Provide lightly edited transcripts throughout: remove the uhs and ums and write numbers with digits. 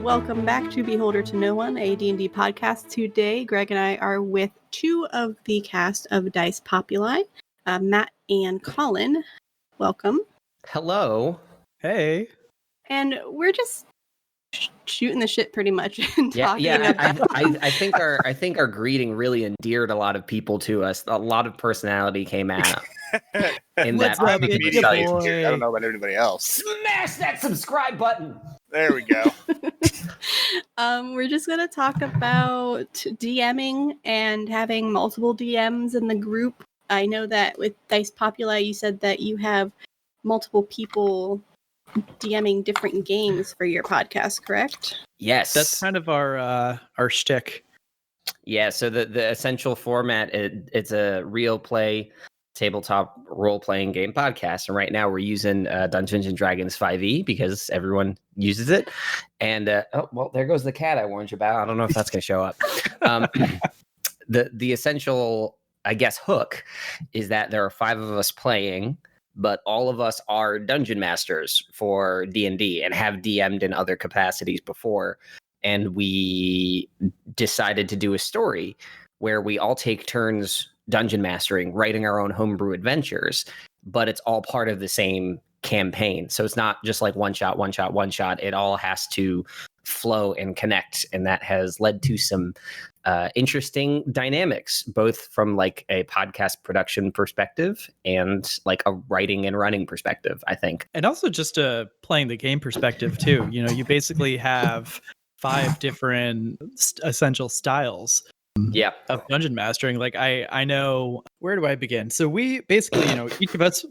welcome back to Beholder to No One, a D&D podcast. Today, Greg and I are with two of the cast of Dice Populi, Matt and Colin. Welcome. Hello. Hey. And we're just shooting the shit pretty much and talking about... I think our greeting really endeared a lot of people to us. A lot of personality came out. I don't know about anybody else. Smash that subscribe button. There we go. We're just going to talk about DMing and having multiple DMs in the group. I know that with Dice Populi, you said that you have multiple people DMing different games for your podcast, correct? Yes. That's kind of our shtick. Yeah, so the essential format, it's a real play tabletop role-playing game podcast, and right now we're using Dungeons and Dragons 5e because everyone uses it. And there goes the cat I warned you about. I don't know if that's going to show up. The essential, I guess, hook is that there are 5 of us playing, but all of us are dungeon masters for D&D and have DM'd in other capacities before. And we decided to do a story where we all take turns dungeon mastering, writing our own homebrew adventures, but it's all part of the same campaign. So it's not just like one shot. It all has to flow and connect. And that has led to some interesting dynamics, both from like a podcast production perspective and like a writing and running perspective, I think. And also just playing the game perspective too. You know, you basically have 5 different essential styles of dungeon mastering. Like I know, where do I begin? So we basically, each of us,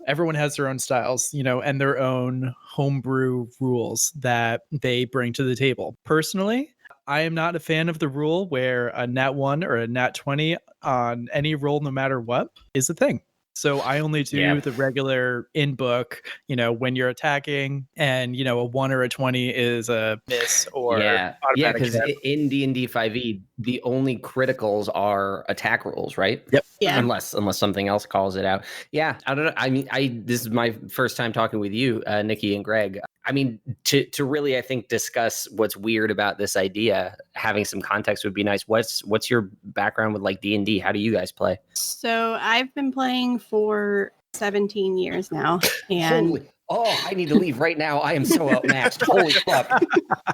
everyone has their own styles, and their own homebrew rules that they bring to the table. Personally, I am not a fan of the rule where a nat 1 or a nat 20 on any roll, no matter what, is a thing. So I only do the regular in-book, when you're attacking, and, a 1 or a 20 is a miss or automatic. Because in D&D 5e, the only criticals are attack rolls, right? Yep. Yeah. Unless something else calls it out. Yeah, I don't know. I mean, this is my first time talking with you, Nikki and Greg. I mean, to really, I think, discuss what's weird about this idea, having some context would be nice. What's your background with like D&D? How do you guys play? So I've been playing for 17 years now. And I need to leave right now. I am so outmatched. Holy fuck.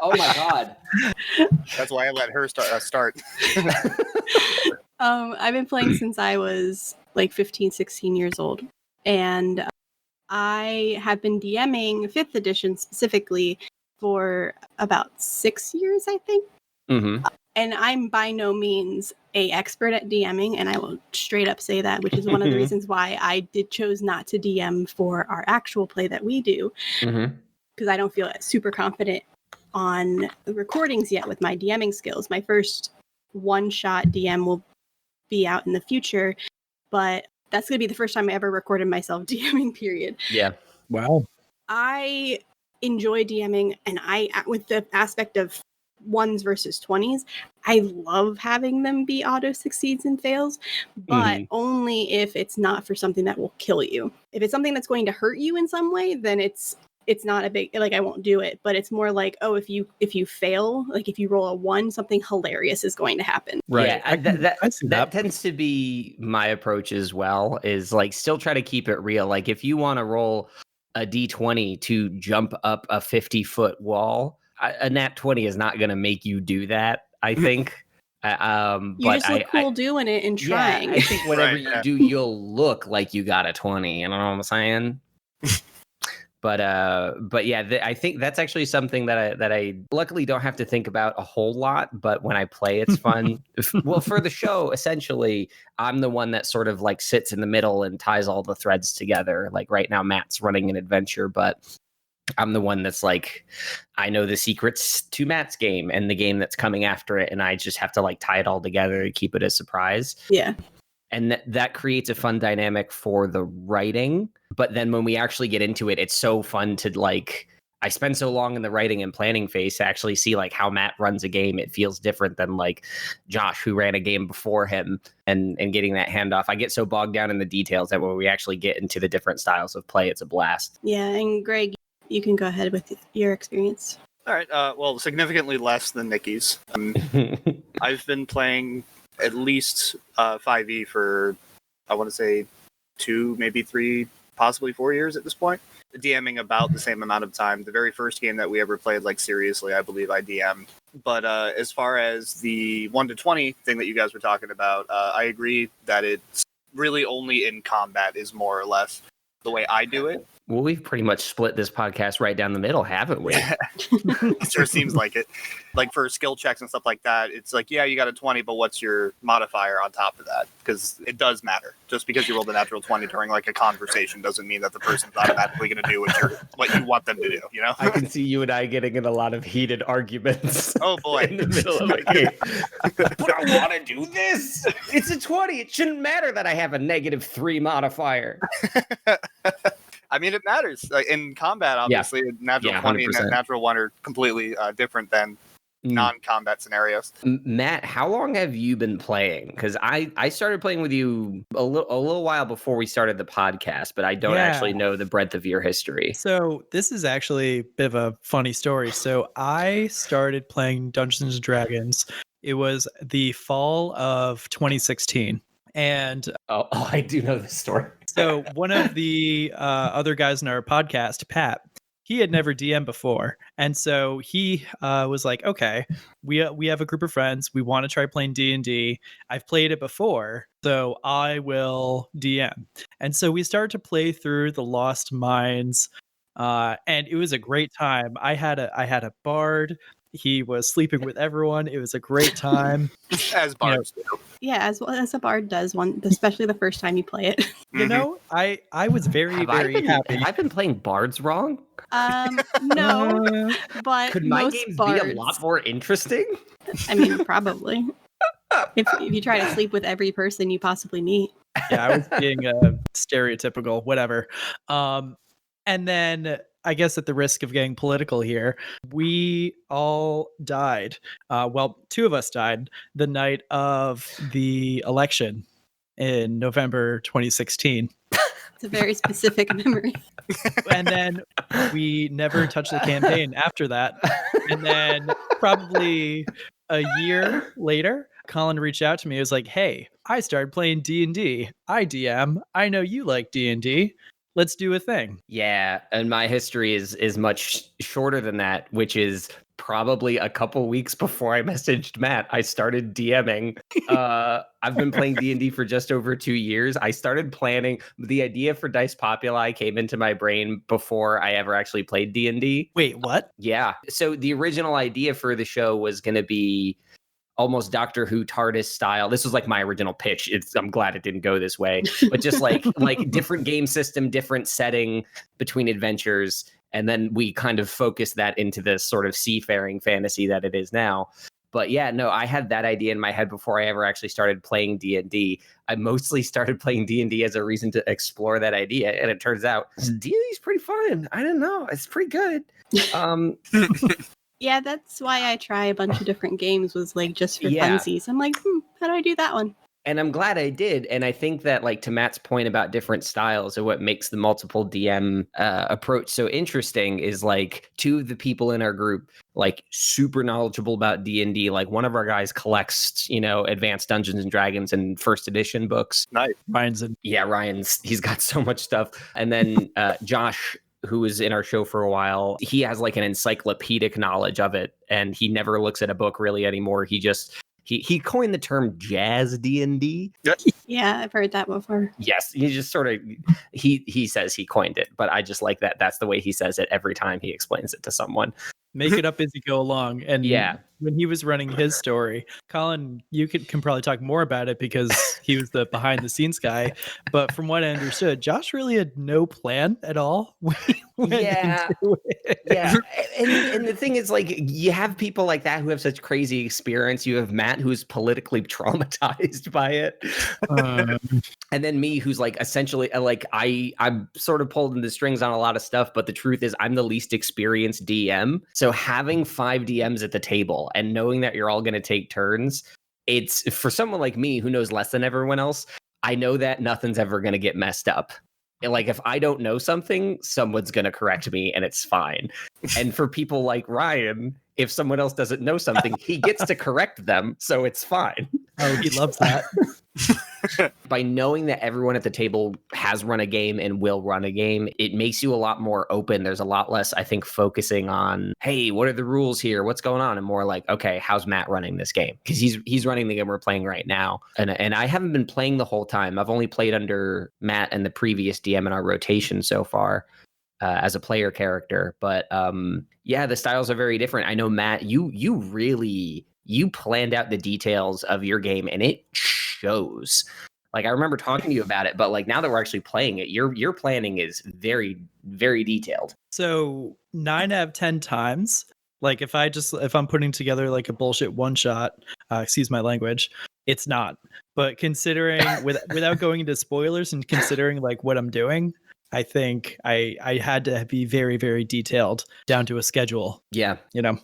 Oh my God. That's why I let her start. I've been playing since I was like 15, 16 years old. And I have been DMing 5th edition specifically for about 6 years, I think. Mm-hmm. And I'm by no means a expert at DMing, and I will straight up say that, which is one of the reasons why I chose not to DM for our actual play that we do, because I don't feel super confident on the recordings yet with my DMing skills. My first one-shot DM will be out in the future, but that's going to be the first time I ever recorded myself DMing, period. Yeah. Wow. I enjoy DMing, and with the aspect of 1s versus 20s, I love having them be auto succeeds and fails, but only if it's not for something that will kill you. If it's something that's going to hurt you in some way, then it's not a big, like, I won't do it. But it's more like, if you fail, like if you roll a 1, something hilarious is going to happen. Right. Yeah, that tends to be my approach as well, is like still try to keep it real. Like if you want to roll a D20 to jump up a 50-foot wall, a nat 20 is not going to make you do that, I think. You just look cool doing it and trying. Yeah, I think whatever you do, you'll look like you got a 20. You know what I'm saying? But yeah, I think that's actually something that I luckily don't have to think about a whole lot. But when I play, it's fun. Well, for the show, essentially, I'm the one that sort of like sits in the middle and ties all the threads together. Like right now, Matt's running an adventure, but I'm the one that's like, I know the secrets to Matt's game and the game that's coming after it, and I just have to like tie it all together to keep it a surprise. Yeah. And that creates a fun dynamic for the writing. But then when we actually get into it, it's so fun to like, I spend so long in the writing and planning phase to actually see like how Matt runs a game. It feels different than like Josh, who ran a game before him, and getting that handoff. I get so bogged down in the details that when we actually get into the different styles of play, it's a blast. Yeah. And Greg, you can go ahead with your experience. All right. Well, significantly less than Nikki's. I've been playing at least 5e for, I want to say, 2, maybe 3, possibly 4 years at this point. DMing about the same amount of time. The very first game that we ever played, like, seriously, I believe I DM'd. But as far as the 1 to 20 thing that you guys were talking about, I agree that it's really only in combat is more or less the way I do it. Well, we've pretty much split this podcast right down the middle, haven't we? It sure seems like it. Like for skill checks and stuff like that, it's like, yeah, you got a 20, but what's your modifier on top of that? Because it does matter. Just because you rolled a natural 20 during like a conversation doesn't mean that the person's automatically going to do what you want them to do, you know? I can see you and I getting in a lot of heated arguments. Oh boy. In the middle of a game. But I want to do this. It's a 20. It shouldn't matter that I have a -3 modifier. I mean, it matters. Like in combat, obviously, natural 20 and natural 1 are completely different than non-combat scenarios. Matt, how long have you been playing? Because I started playing with you a little while before we started the podcast, but I don't actually know the breadth of your history. So this is actually a bit of a funny story. So I started playing Dungeons & Dragons. It was the fall of 2016. And I do know this story. So one of the other guys in our podcast, Pat, he had never DM'd before. And so he was like, okay, we have a group of friends. We want to try playing D&D. I've played it before, so I will DM. And so we started to play through the Lost Mines, and it was a great time. I had a bard. He was sleeping with everyone. It was a great time. As bards do. Yeah, as well as a bard does, especially the first time you play it. You know, I was very happy. Have I been playing bards wrong? No, but could my games be a lot more interesting? I mean, probably. If you try to sleep with every person you possibly meet. Yeah, I was being stereotypical, whatever. And then I guess at the risk of getting political here, we all died. Well, 2 of us died the night of the election in November 2016. It's a very specific memory. And then we never touched the campaign after that. And then probably a year later, Colin reached out to me. He was like, hey, I started playing D&D. I DM. I know you like D&D. Let's do a thing. Yeah, and my history is much shorter than that, which is probably a couple weeks before I messaged Matt. I started DMing. I've been playing D&D for just over 2 years. I started planning. The idea for Dice Populi came into my brain before I ever actually played D&D. Wait, what? Yeah. So the original idea for the show was going to be almost Doctor Who TARDIS style. This was like my original pitch. I'm glad it didn't go this way, but just like different game system, different setting between adventures. And then we kind of focused that into this sort of seafaring fantasy that it is now. But yeah, no, I had that idea in my head before I ever actually started playing D&D. I mostly started playing D&D as a reason to explore that idea. And it turns out D&D is pretty fun. I don't know. It's pretty good. Yeah, that's why I try a bunch of different games, was like just for funsies. I'm like, how do I do that one? And I'm glad I did. And I think that, like, to Matt's point about different styles and what makes the multiple DM approach so interesting is, like, 2 of the people in our group, like, super knowledgeable about D&D. Like, one of our guys collects, advanced Dungeons and Dragons and first edition books. Nice. Ryan's, he's got so much stuff. And then Josh, who was in our show for a while, he has like an encyclopedic knowledge of it, and he never looks at a book really anymore. He just he coined the term jazz D&D. Yeah, I've heard that before. Yes, he just sort of he says he coined it, but I just like that. That's the way he says it every time he explains it to someone. Make it up as you go along. And when he was running his story, Colin, you can probably talk more about it because he was the behind the scenes guy. But from what I understood, Josh really had no plan at all. Yeah. And the thing is, like, you have people like that who have such crazy experience. You have Matt, who's politically traumatized by it. And then me, who's like essentially like I'm sort of pulled in the strings on a lot of stuff. But the truth is I'm the least experienced DM. So having 5 DMs at the table and knowing that you're all going to take turns, it's for someone like me who knows less than everyone else. I know that nothing's ever going to get messed up. Like, if I don't know something, someone's going to correct me and it's fine. And for people like Ryan, if someone else doesn't know something, he gets to correct them, so it's fine. Oh, he loves that. By knowing that everyone at the table has run a game and will run a game, it makes you a lot more open. There's a lot less, I think, focusing on, hey, what are the rules here? What's going on? And more like, okay, how's Matt running this game? Because he's running the game we're playing right now. And I haven't been playing the whole time. I've only played under Matt and the previous DM in our rotation so far. As a player character, but yeah, the styles are very different. I know, Matt, you planned out the details of your game, and it shows. Like, I remember talking to you about it, but like now that we're actually playing it, your planning is very, very detailed. So 9 out of 10 times, like if I'm putting together like a bullshit one shot, excuse my language, it's not. But considering without going into spoilers and considering like what I'm doing, I think I had to be very, very detailed down to a schedule. Yeah.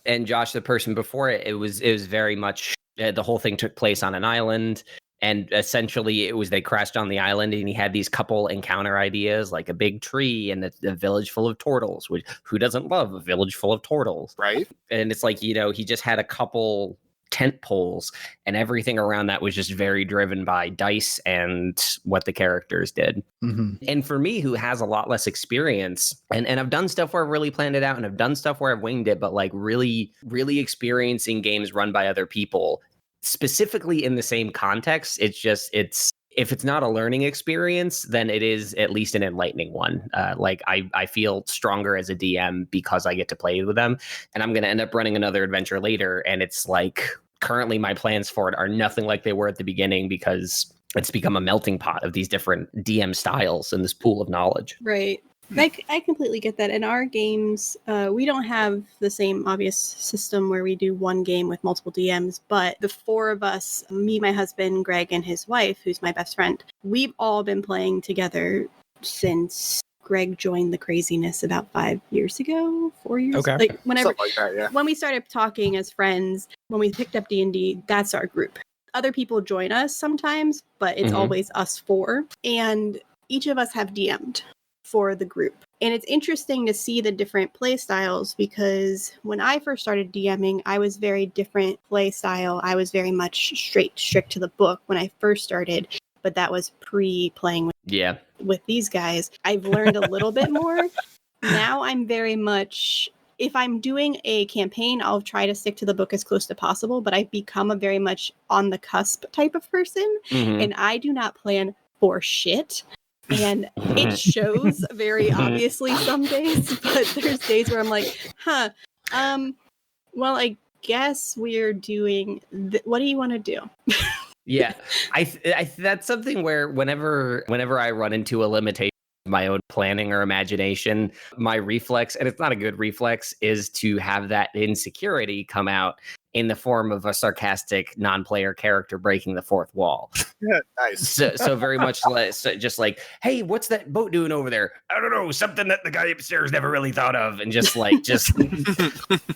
And Josh, the person before it was very much, the whole thing took place on an island. And essentially they crashed on the island, and he had these couple encounter ideas, like a big tree and a village full of turtles, which who doesn't love a village full of turtles? Right. And it's like, he just had a couple tent poles, and everything around that was just very driven by dice and what the characters did. Mm-hmm. And for me, who has a lot less experience, and I've done stuff where I've really planned it out, and I've done stuff where I've winged it, but like really, really experiencing games run by other people, specifically in the same context, it's if it's not a learning experience, then it is at least an enlightening one. Like I feel stronger as a DM because I get to play with them, and I'm going to end up running another adventure later. And it's like, currently my plans for it are nothing like they were at the beginning, because it's become a melting pot of these different DM styles and this pool of knowledge. Right. I completely get that. In our games, we don't have the same obvious system where we do one game with multiple DMs, but the four of us, me, my husband, Greg, and his wife, who's my best friend, we've all been playing together since Greg joined the craziness about 5 years ago, 4 years. Okay. Like whenever, Something like that, yeah. when we started talking as friends, when we picked up D&D, that's our group. Other people join us sometimes, but it's always us four. And each of us have DM'd for the group. And it's interesting to see the different play styles, because when I first started DMing, I was very different play style. I was very much strict to the book when I first started, but that was pre-playing with these guys. I've learned a little bit more. Now I'm very much, if I'm doing a campaign, I'll try to stick to the book as close to possible, but I've become a very much on the cusp type of person, and I do not plan for shit. And it shows very obviously some days, but there's days where I'm like, well, I guess we're doing, what do you want to do? Yeah, I that's something where whenever I run into a limitation of my own planning or imagination, my reflex, and it's not a good reflex, is to have that insecurity come out in the form of a sarcastic non-player character breaking the fourth wall. Yeah, nice. So very much just like, hey, what's that boat doing over there? I don't know, something that the guy upstairs never really thought of, and just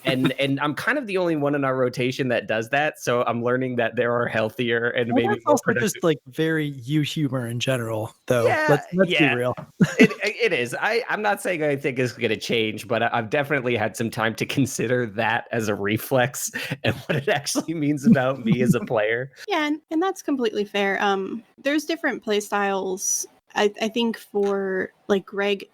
and I'm kind of the only one in our rotation that does that. So I'm learning that there are healthier and maybe more also productive. just like very you humor in general, though. Yeah, let's be real. It is. I'm not saying I think it's going to change, but I've definitely had some time to consider that as a reflex and what it actually means about me as a player. Yeah, and that's completely fair. There's different play styles. I think for like Greg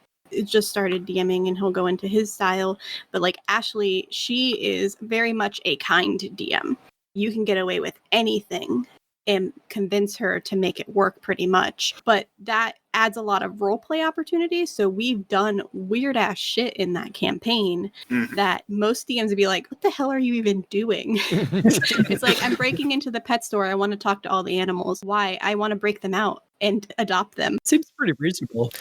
just started DMing and he'll go into his style, but like Ashley, she is very much a kind DM. You can get away with anything and convince her to make it work pretty much. But that adds a lot of role play opportunities. So we've done weird ass shit in that campaign that most DMs would be like, what the hell are you even doing? It's like, I'm breaking into the pet store. I want to talk to all the animals. Why? I want to break them out and adopt them. Seems pretty reasonable.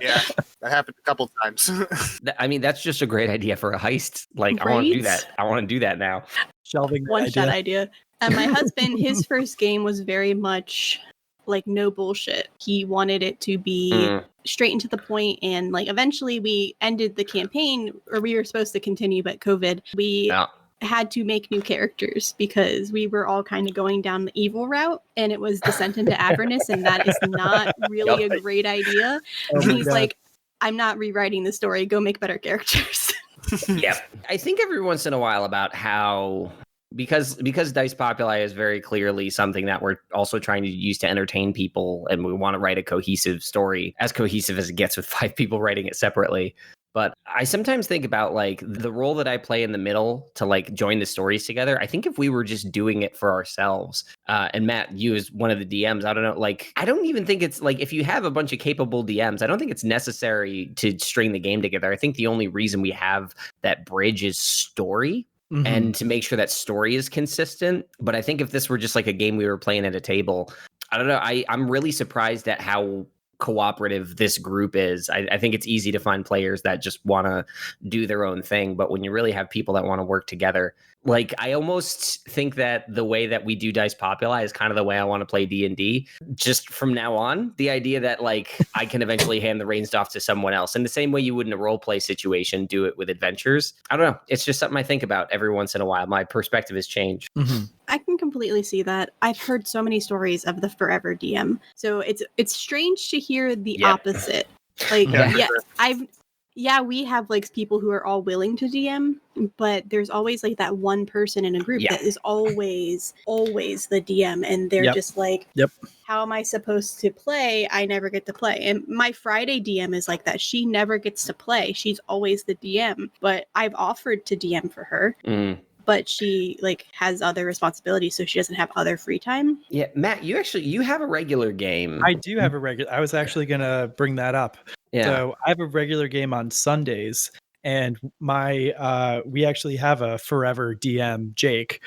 Yeah, that happened a couple times. I mean, that's just a great idea for a heist. Like, Right? I want to do that. I want to do that now. Shelving One shot idea. And my husband, his first game was very much like no bullshit. He wanted it to be straight and to the point. And like eventually we ended the campaign, or we were supposed to continue, but COVID, we had to make new characters because we were all kind of going down the evil route, and it was Descent into Avernus, and that is not really a great idea. And he's like, I'm not rewriting the story. Go make better characters. Yeah. I think every once in a while about how... Because Dice Populi is very clearly something that we're also trying to use to entertain people, and we want to write a cohesive story, as cohesive as it gets with 5 people writing it separately. But I sometimes think about like the role that I play in the middle to like join the stories together. I think if we were just doing it for ourselves, and Matt, you as one of the DMs, I don't know, like, I don't even think it's like, if you have a bunch of capable DMs, I don't think it's necessary to string the game together. I think the only reason we have that bridge is story. Mm-hmm. And to make sure that story is consistent. But I think if this were just like a game we were playing at a table, I don't know. I'm really surprised at how cooperative this group is. I think it's easy to find players that just want to do their own thing. But when you really have people that want to work together, like, I almost think that the way that we do Dice Populi is kind of the way I want to play D&D. Just from now on, the idea that like I can eventually hand the reins off to someone else. In the same way you would in a role play situation, do it with adventures. I don't know. It's just something I think about every once in a while. My perspective has changed. Mm-hmm. I can completely see that. I've heard so many stories of the forever DM. So it's strange to hear the opposite. Like, we have like people who are all willing to DM, but there's always like that one person in a group that is always the DM, and they're just like, how am I supposed to play? I never get to play. And my Friday DM is like that. She never gets to play. She's always the DM, but I've offered to DM for her. But she like has other responsibilities, so she doesn't have other free time. Yeah, Matt, you have a regular game. I do have a regular. I was actually gonna bring that up. Yeah. So I have a regular game on Sundays, and we actually have a forever DM, Jake,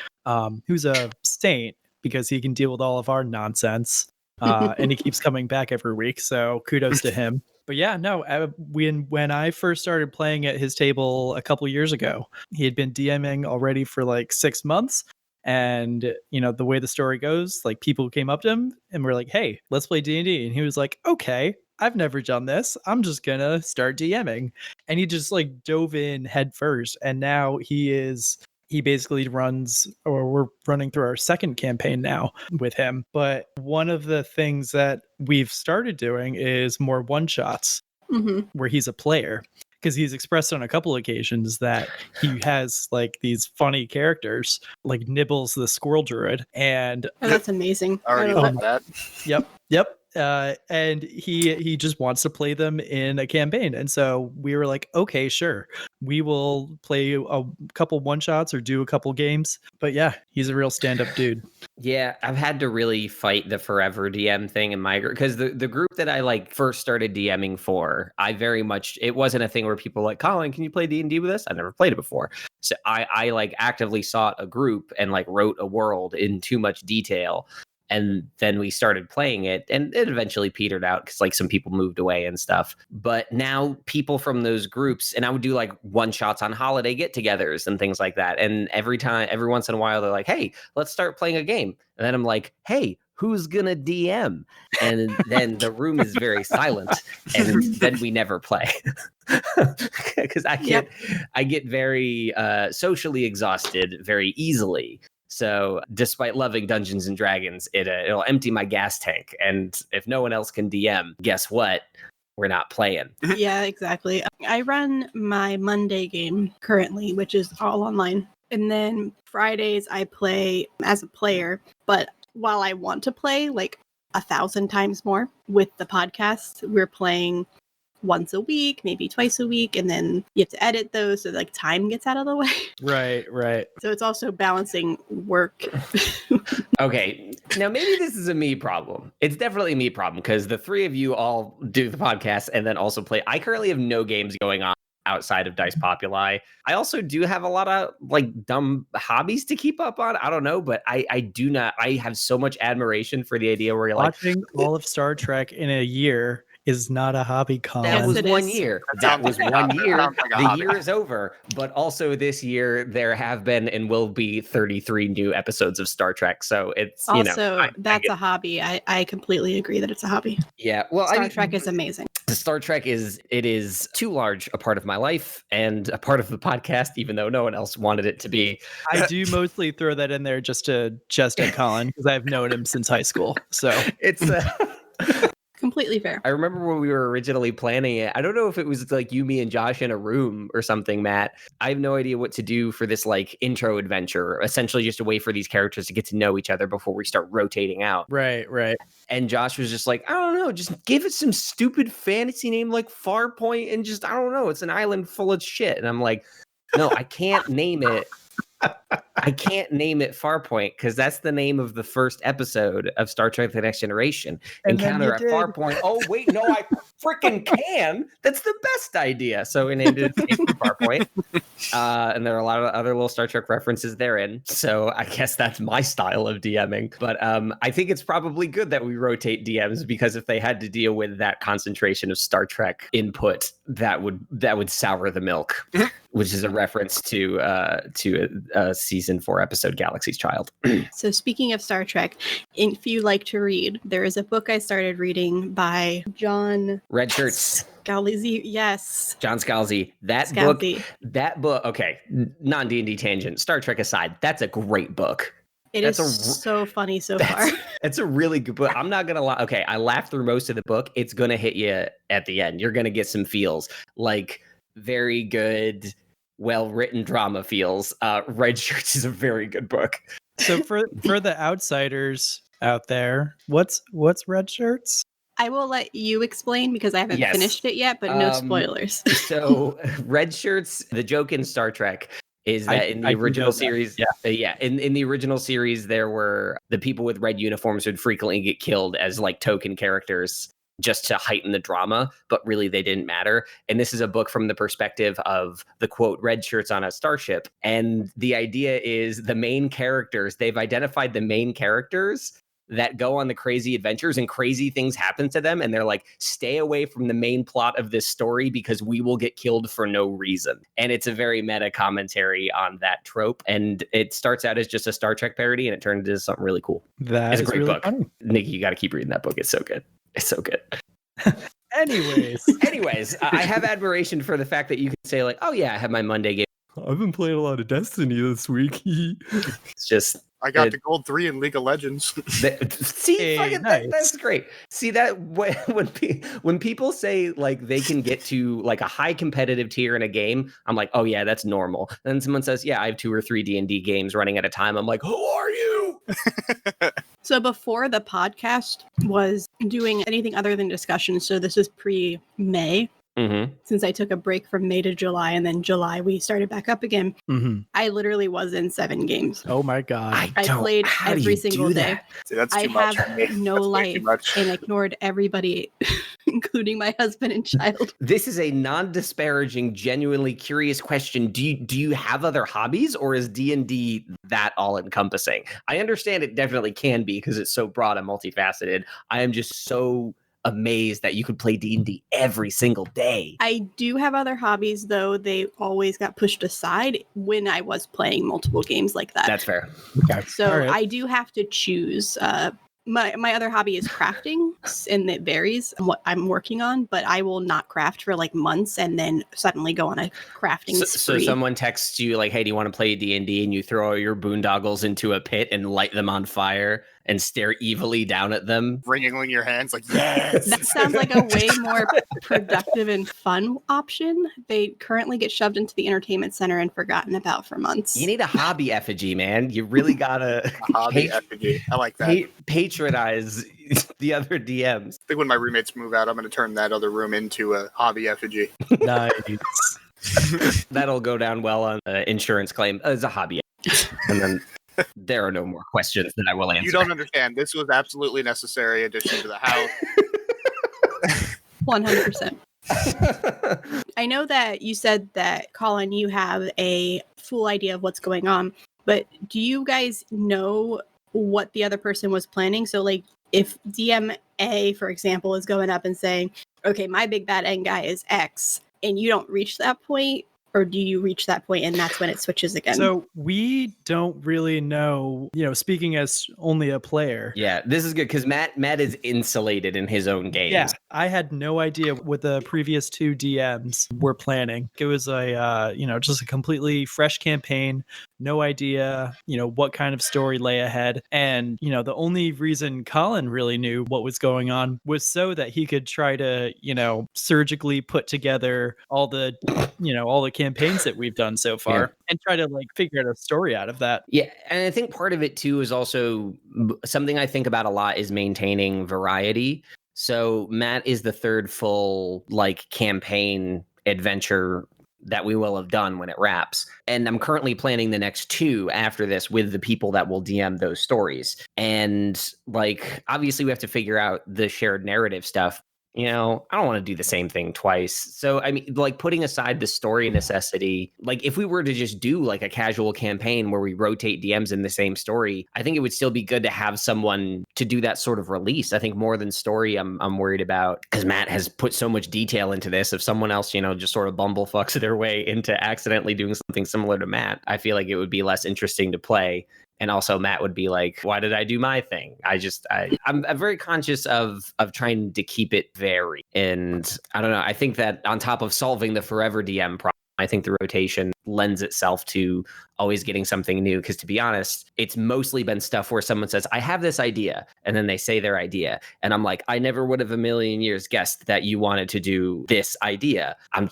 who's a saint because he can deal with all of our nonsense, and he keeps coming back every week. So kudos to him. But yeah, no, when I first started playing at his table a couple years ago, he had been DMing already for like 6 months. And, you know, the way the story goes, like people came up to him and were like, hey, let's play D&D. And he was like, okay, I've never done this. I'm just going to start DMing. And he just like dove in head first. And now he basically runs, or we're running through our second campaign now with him. But one of the things that we've started doing is more one-shots where he's a player, because he's expressed on a couple occasions that he has like these funny characters like Nibbles the squirrel druid. And that's amazing. I already love that. Yep. And he just wants to play them in a campaign. And so we were like, okay, sure. We will play a couple one-shots or do a couple games. But yeah, he's a real stand-up dude. Yeah, I've had to really fight the forever DM thing in my group, because the group that I like first started DMing for, it wasn't a thing where people were like, Colin, can you play D&D with us? I've never played it before. So I like actively sought a group and like wrote a world in too much detail. And then we started playing it, and it eventually petered out because like some people moved away and stuff. But now people from those groups, and I would do like one-shots on holiday get-togethers and things like that. And every once in a while, they're like, hey, let's start playing a game. And then I'm like, hey, who's gonna DM? And then the room is very silent, and then we never play because I get very socially exhausted very easily. So despite loving Dungeons and Dragons, it'll empty my gas tank. And if no one else can DM, guess what? We're not playing. Yeah, exactly. I run my Monday game currently, which is all online. And then Fridays I play as a player. But while I want to play like 1,000 times more with the podcast, we're playing once a week, maybe twice a week, and then you have to edit those so like time gets out of the way. Right. So it's also balancing work. Okay, now maybe this is a me problem. It's definitely a me problem because the three of you all do the podcast and then also play. I currently have no games going on outside of Dice Populi. I also do have a lot of like dumb hobbies to keep up on. I don't know, but I have so much admiration for the idea where you're watching all of Star Trek in a year is not a hobby, Colin. That Yes, was it 1 is. year. That That sounds was like a 1 hobby. year. That sounds like a The hobby. year is over. But also this year, there have been and will be 33 new episodes of Star Trek. So it's, Also, that's a hobby. I completely agree that it's a hobby. Yeah. Well, Star Trek is amazing. Star Trek is too large a part of my life and a part of the podcast, even though no one else wanted it to be. I do mostly throw that in there just at Colin because I've known him since high school. So It's Completely fair. I remember when we were originally planning it. I don't know if it was like you, me, and Josh in a room or something, Matt. I have no idea what to do for this like intro adventure, essentially just a way for these characters to get to know each other before we start rotating out. right. And Josh was just like, I don't know, just give it some stupid fantasy name like Farpoint and just, I don't know, it's an island full of shit. And I'm like, no, I can't name it. I can't name it Farpoint because that's the name of the first episode of Star Trek The Next Generation. And Encounter at then you did. Farpoint. Oh, wait, no, I freaking can. That's the best idea. So we named it Farpoint. And there are a lot of other little Star Trek references therein. So I guess that's my style of DMing. But I think it's probably good that we rotate DMs because if they had to deal with that concentration of Star Trek input, that would sour the milk. Which is a reference to season 4 episode Galaxy's Child. So speaking of Star Trek, if you like to read, there is a book I started reading by John Red Shirts. Scalzi. Yes. John Scalzi. That book, okay, non-D&D tangent, Star Trek aside, that's a great book. It is so funny so far. It's a really good book. I'm not going to lie. Okay, I laughed through most of the book. It's going to hit you at the end. You're going to get some feels, like very good, well-written drama feels. Red Shirts is a very good book. So for the outsiders out there, what's Red Shirts? I will let you explain because I haven't finished it yet, but no spoilers. So Red Shirts, the joke in Star Trek is that in the original series, in the original series, there were the people with red uniforms would frequently get killed as like token characters just to heighten the drama, but really they didn't matter. And this is a book from the perspective of the quote red shirts on a starship. And the idea is the main characters, they've identified the main characters that go on the crazy adventures and crazy things happen to them. And they're like, stay away from the main plot of this story because we will get killed for no reason. And it's a very meta commentary on that trope. And it starts out as just a Star Trek parody and it turned into something really cool. It's a great really book. Funny. Nikki, you got to keep reading that book. It's so good. It's so good. Anyways, I have admiration for the fact that you can say like, oh yeah, I have my Monday game. I've been playing a lot of Destiny this week. It's just, I got the gold 3 in League of Legends. That's great. See that when people say like they can get to like a high competitive tier in a game, I'm like, oh yeah, that's normal. Then someone says, yeah, I have 2 or 3 D&D games running at a time. I'm like, who are you? So before the podcast was doing anything other than discussion, so this is pre-May. Mm-hmm. Since I took a break from May to July, and then July we started back up again. Mm-hmm. I literally was in 7 games. Oh my god! I played every single day. See, that's I too much. have no life and ignored everybody, including my husband and child. This is a non-disparaging, genuinely curious question. Do you have other hobbies, or is D&D that all-encompassing? I understand it definitely can be because it's so broad and multifaceted. I am just so amazed that you could play D&D every single day. I do have other hobbies, though. They always got pushed aside when I was playing multiple games like that. That's fair. Okay. So right. I do have to choose. My other hobby is crafting, and it varies on what I'm working on, but I will not craft for like months and then suddenly go on a crafting spree. So someone texts you like, hey, do you want to play D&D? And you throw all your boondoggles into a pit and light them on fire and stare evilly down at them. Wringing your hands like, yes! That sounds like a way more productive and fun option. They currently get shoved into the entertainment center and forgotten about for months. You need a hobby effigy, man. You really gotta... hobby effigy. I like that. Patronize the other DMs. I think when my roommates move out, I'm going to turn that other room into a hobby effigy. Nice. That'll go down well on the insurance claim as a hobby. And then... there are no more questions that I will answer. You don't understand. This was absolutely necessary addition to the house. 100%. I know that you said that, Colin, you have a full idea of what's going on, but do you guys know what the other person was planning. So like if DM A, for example, is going up and saying, okay, my big bad end guy is X, and you don't reach that point, or do you reach that point and that's when it switches again? So we don't really know, speaking as only a player. Yeah, this is good because Matt is insulated in his own games. Yeah, I had no idea what the previous 2 DMs were planning. It was just a completely fresh campaign. No idea, what kind of story lay ahead. And, the only reason Colin really knew what was going on was so that he could try to, surgically put together all the campaigns that we've done so far and try to like figure out a story out of that. Yeah. And I think part of it too is also something I think about a lot is maintaining variety. So Matt is the third full like campaign adventure that we will have done when it wraps. And I'm currently planning the next 2 after this with the people that will DM those stories. And like, obviously we have to figure out the shared narrative stuff. I don't want to do the same thing twice. So, I mean, like putting aside the story necessity, like if we were to just do like a casual campaign where we rotate DMs in the same story, I think it would still be good to have someone to do that sort of release. I think more than story, I'm worried about because Matt has put so much detail into this. If someone else, just sort of bumblefucks their way into accidentally doing something similar to Matt, I feel like it would be less interesting to play. And also Matt would be like, why did I do my thing? I'm very conscious of trying to keep it varied. And I don't know. I think that on top of solving the forever DM problem, I think the rotation lends itself to always getting something new. Because to be honest, it's mostly been stuff where someone says, I have this idea. And then they say their idea. And I'm like, I never would have a million years guessed that you wanted to do this idea. I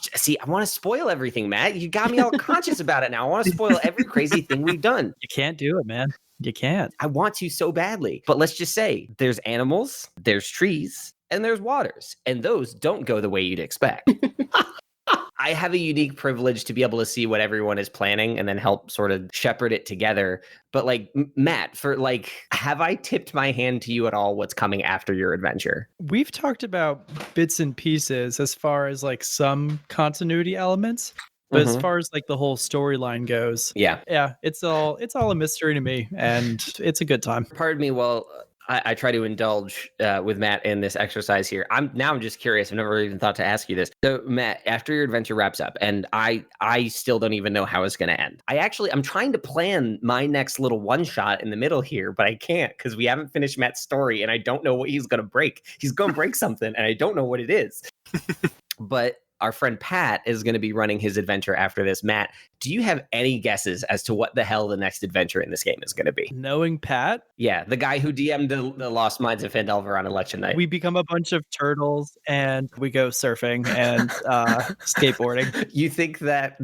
want to spoil everything, Matt. You got me all conscious about it now. I want to spoil every crazy thing we've done. You can't do it, man. You can't. I want to so badly. But let's just say there's animals, there's trees, and there's waters. And those don't go the way you'd expect. I have a unique privilege to be able to see what everyone is planning and then help sort of shepherd it together. But like, Matt, have I tipped my hand to you at all what's coming after your adventure? We've talked about bits and pieces as far as like some continuity elements. But as far as like the whole storyline goes, yeah, it's all a mystery to me, and it's a good time. Pardon me, well, I try to indulge with Matt in this exercise here. I'm just curious. I've never even thought to ask you this. So, Matt, after your adventure wraps up, and I still don't even know how it's going to end. I'm trying to plan my next little one shot in the middle here, but I can't because we haven't finished Matt's story, and I don't know what he's going to break. He's going to break something, and I don't know what it is. But our friend Pat is going to be running his adventure after this. Matt, do you have any guesses as to what the hell the next adventure in this game is going to be? Knowing Pat? Yeah, the guy who DM'd the Lost Mines of Phandelver on election night. We become a bunch of turtles and we go surfing and skateboarding. You think that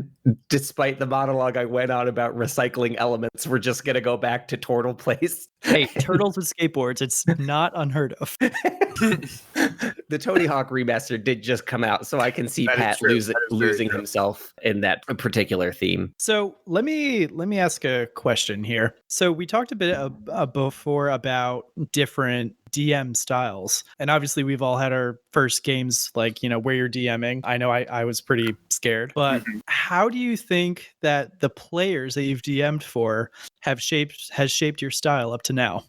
despite the monologue I went on about recycling elements, we're just going to go back to Turtle Place? Hey, turtles with skateboards, it's not unheard of. The Tony Hawk remaster did just come out, so I can see Pat losing himself in that particular theme. So let me ask a question here. So we talked a bit before about different DM styles, and obviously we've all had our first games like where you're DMing. I know I was pretty scared, but how do you think that the players that you've DM'd for has shaped your style up to now?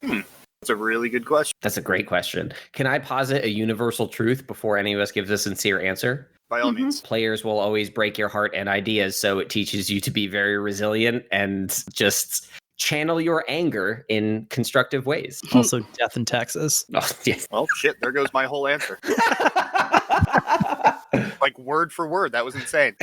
That's a really good question. That's a great question. Can I posit a universal truth before any of us gives a sincere answer? By all means. Players will always break your heart and ideas, so it teaches you to be very resilient and just channel your anger in constructive ways. Also, death in Texas. Oh, yes. Well, shit, there goes my whole answer. Like word for word. That was insane.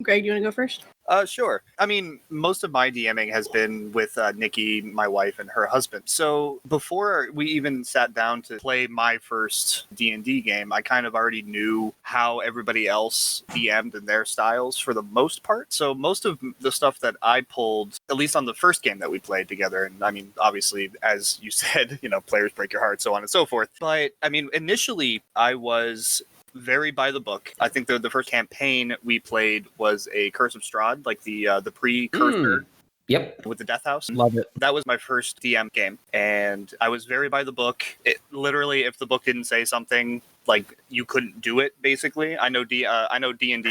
Greg, you want to go first? Sure. I mean, most of my DMing has been with Nikki, my wife, and her husband. So before we even sat down to play my first D&D game, I kind of already knew how everybody else DM'd in their styles for the most part. So most of the stuff that I pulled, at least on the first game that we played together, and I mean, obviously, as you said, players break your heart, so on and so forth. But I mean, initially, I was very by the book. I think the first campaign we played was a Curse of Strahd, like the precursor. Yep. With the Death House. Love it. That was my first DM game, and I was very by the book. It literally, if the book didn't say something, like you couldn't do it. Basically, I know D&D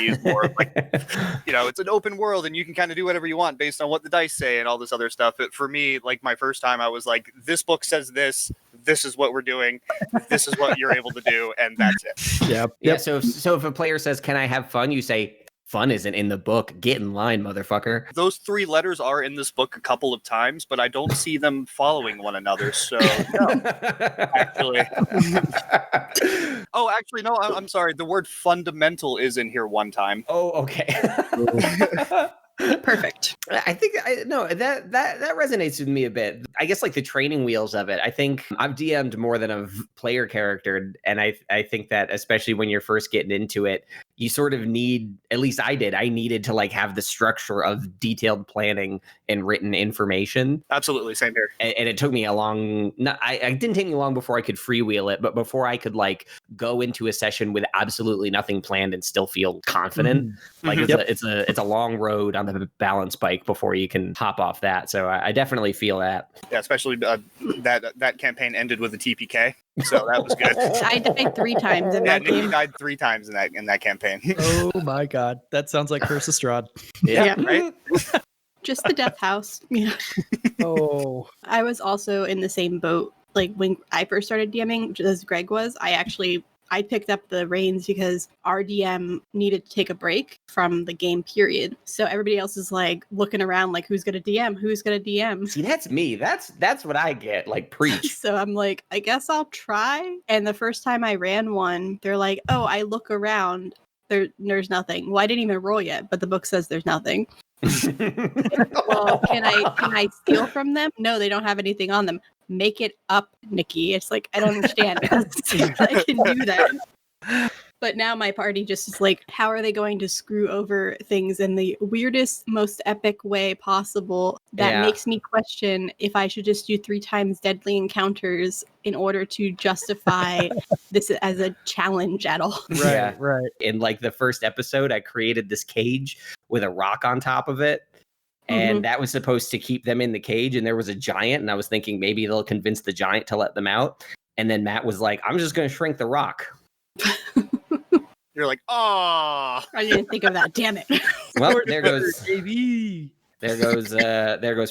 is more of like, it's an open world and you can kind of do whatever you want based on what the dice say and all this other stuff. But for me, like my first time, I was like, this book says this. This is what we're doing. This is what you're able to do, and that's it. Yep. Yeah. So if a player says, "Can I have fun?" you say, "Fun isn't in the book. Get in line, motherfucker." Those 3 letters are in this book a couple of times, but I don't see them following one another. So, no, actually. Oh, actually, no, I'm sorry. The word fundamental is in here one time. Oh, okay. Perfect. I think that resonates with me a bit. I guess like the training wheels of it. I think I've DM'd more than a player character, and I think that especially when you're first getting into it, you sort of need, at least I needed to like have the structure of detailed planning and written information. Absolutely, same here. And it took me I didn't take me long before I could freewheel it, but before I could like go into a session with absolutely nothing planned and still feel confident. Like it's a long road on the balance bike before you can hop off that. So I definitely feel that. Yeah, especially that campaign ended with a TPK, so that was good. I died 3 times in that Nikki game. died 3 times in that campaign. Oh my god, that sounds like Curse of Strahd. Yeah. Right. Just the death house. Yeah. Oh, I was also in the same boat. Like when I first started DMing, just as Greg was, I picked up the reins because our DM needed to take a break from the game period. So everybody else is like looking around like, who's going to DM? Who's going to DM? See, that's me. That's what I get. Like, preach. So I'm like, I guess I'll try. And the first time I ran one, they're like, oh, I look around. There's nothing. Well, I didn't even roll yet, but the book says there's nothing. Well, can I steal from them? No, they don't have anything on them. Make it up, Nikki. It's like, I don't understand. I can do that. But now my party just is like, how are they going to screw over things in the weirdest, most epic way possible? That makes me question if I should just do 3 times deadly encounters in order to justify this as a challenge at all. Right. In like the first episode, I created this cage with a rock on top of it. And that was supposed to keep them in the cage. And there was a giant. And I was thinking maybe they'll convince the giant to let them out. And then Matt was like, I'm just going to shrink the rock. You're like, oh, I didn't think of that. Damn it. Well, there goes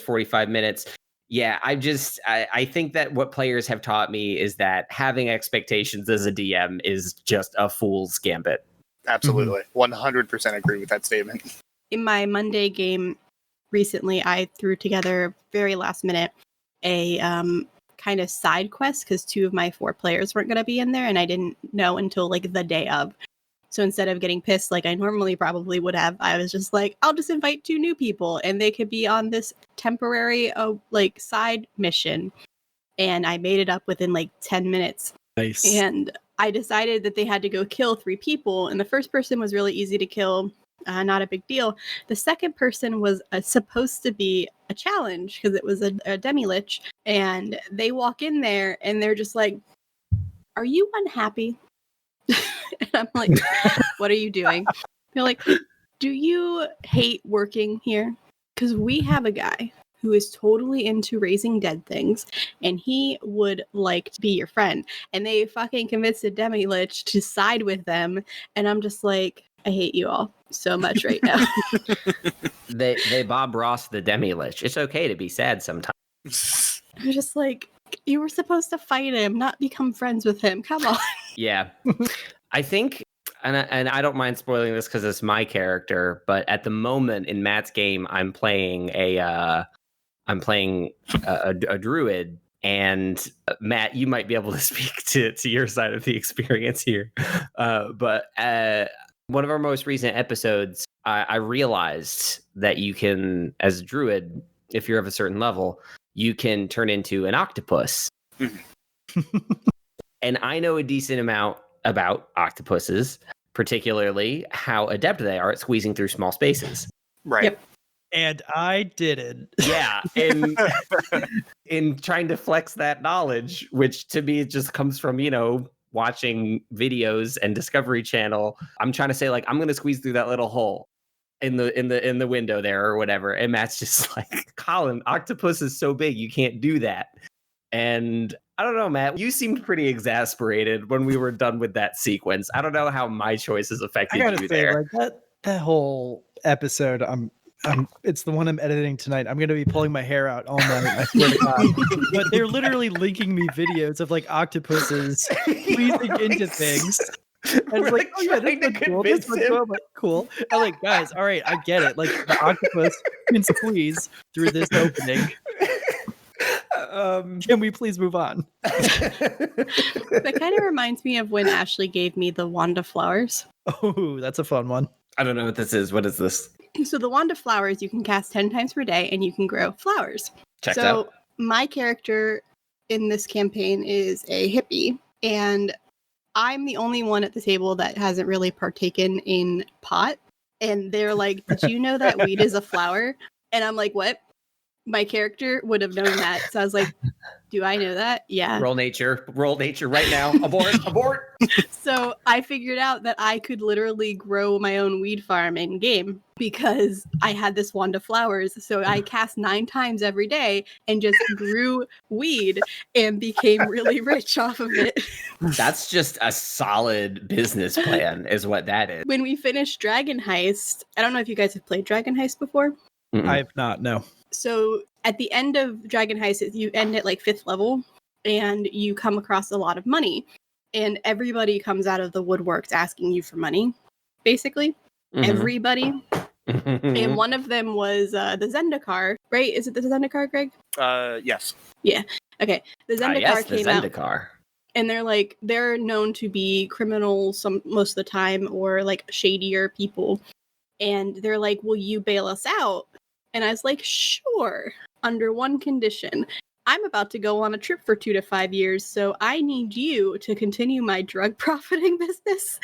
45 minutes. Yeah, I think that what players have taught me is that having expectations as a DM is just a fool's gambit. Absolutely. 100% agree with that statement. In my Monday game recently, I threw together very last minute a kind of side quest because 2 of my 4 players weren't going to be in there, and I didn't know until like the day of. So instead of getting pissed like I normally probably would have, I was just like, I'll just invite 2 new people and they could be on this temporary like side mission. And I made it up within like 10 minutes. Nice. And I decided that they had to go kill 3 people. And the first person was really easy to kill. Not a big deal. The second person was supposed to be a challenge because it was a demi-lich. And they walk in there and they're just like, are you unhappy? And I'm like, what are you doing? They're like, do you hate working here? Because we have a guy who is totally into raising dead things, and he would like to be your friend. And they fucking convinced a demi-lich to side with them. And I'm just like, I hate you all so much right now. They Bob Ross the demi-lich. It's okay to be sad sometimes. I'm just like, you were supposed to fight him, not become friends with him. Come on. Yeah. I think, and I don't mind spoiling this because it's my character, but at the moment in Matt's game, I'm playing a druid, and Matt, you might be able to speak to your side of the experience here. But one of our most recent episodes, I realized that you can, as a druid, if you're of a certain level, you can turn into an octopus. And I know a decent amount about octopuses, particularly how adept they are at squeezing through small spaces. Right. Yep. And I didn't. Yeah. In trying to flex that knowledge, which to me just comes from, watching videos and Discovery Channel. I'm trying to say, like, I'm going to squeeze through that little hole in the window there or whatever. And Matt's just like, Colin, octopus is so big, you can't do that. And I don't know, Matt. You seemed pretty exasperated when we were done with that sequence. I don't know how my choices affected you there. Like that whole episode, it's the one I'm editing tonight. I'm gonna be pulling my hair out all night. I swear to God. But they're literally linking me videos of like octopuses squeezing into things. And it's like, oh yeah, this one's cool. This one's cool. I'm like, cool. I'm like, guys, all right, I get it. Like the octopus can squeeze through this opening. Can we please move on? That kind of reminds me of when Ashley gave me the wand of flowers. Oh, that's a fun one. I don't know what this is. What is this? So the wand of flowers you can cast 10 times per day and you can grow flowers. Checked so out. My character in this campaign is a hippie, and I'm the only one at the table that hasn't really partaken in pot. And they're like, did you know that weed is a flower? And I'm like, what? My character would have known that. So I was like, do I know that? Yeah. Roll nature right now. Abort. So I figured out that I could literally grow my own weed farm in game because I had this wand of flowers. So I cast 9 times every day and just grew weed and became really rich off of it. That's just a solid business plan is what that is. When we finished Dragon Heist, I don't know if you guys have played Dragon Heist before. I have not, no. So at the end of Dragon Heist, you end at like 5th level and you come across a lot of money. And everybody comes out of the woodworks asking you for money, basically. Everybody. And one of them was the Zendikar, right? Is it the Zendikar, Greg? Yes. Yeah. Okay. The Zendikar came out. Zendikar. And they're known to be criminals most of the time or like shadier people. And they're like, will you bail us out? And I was like, sure, under one condition. I'm about to go on a trip for 2 to 5 years, so I need you to continue my drug profiting business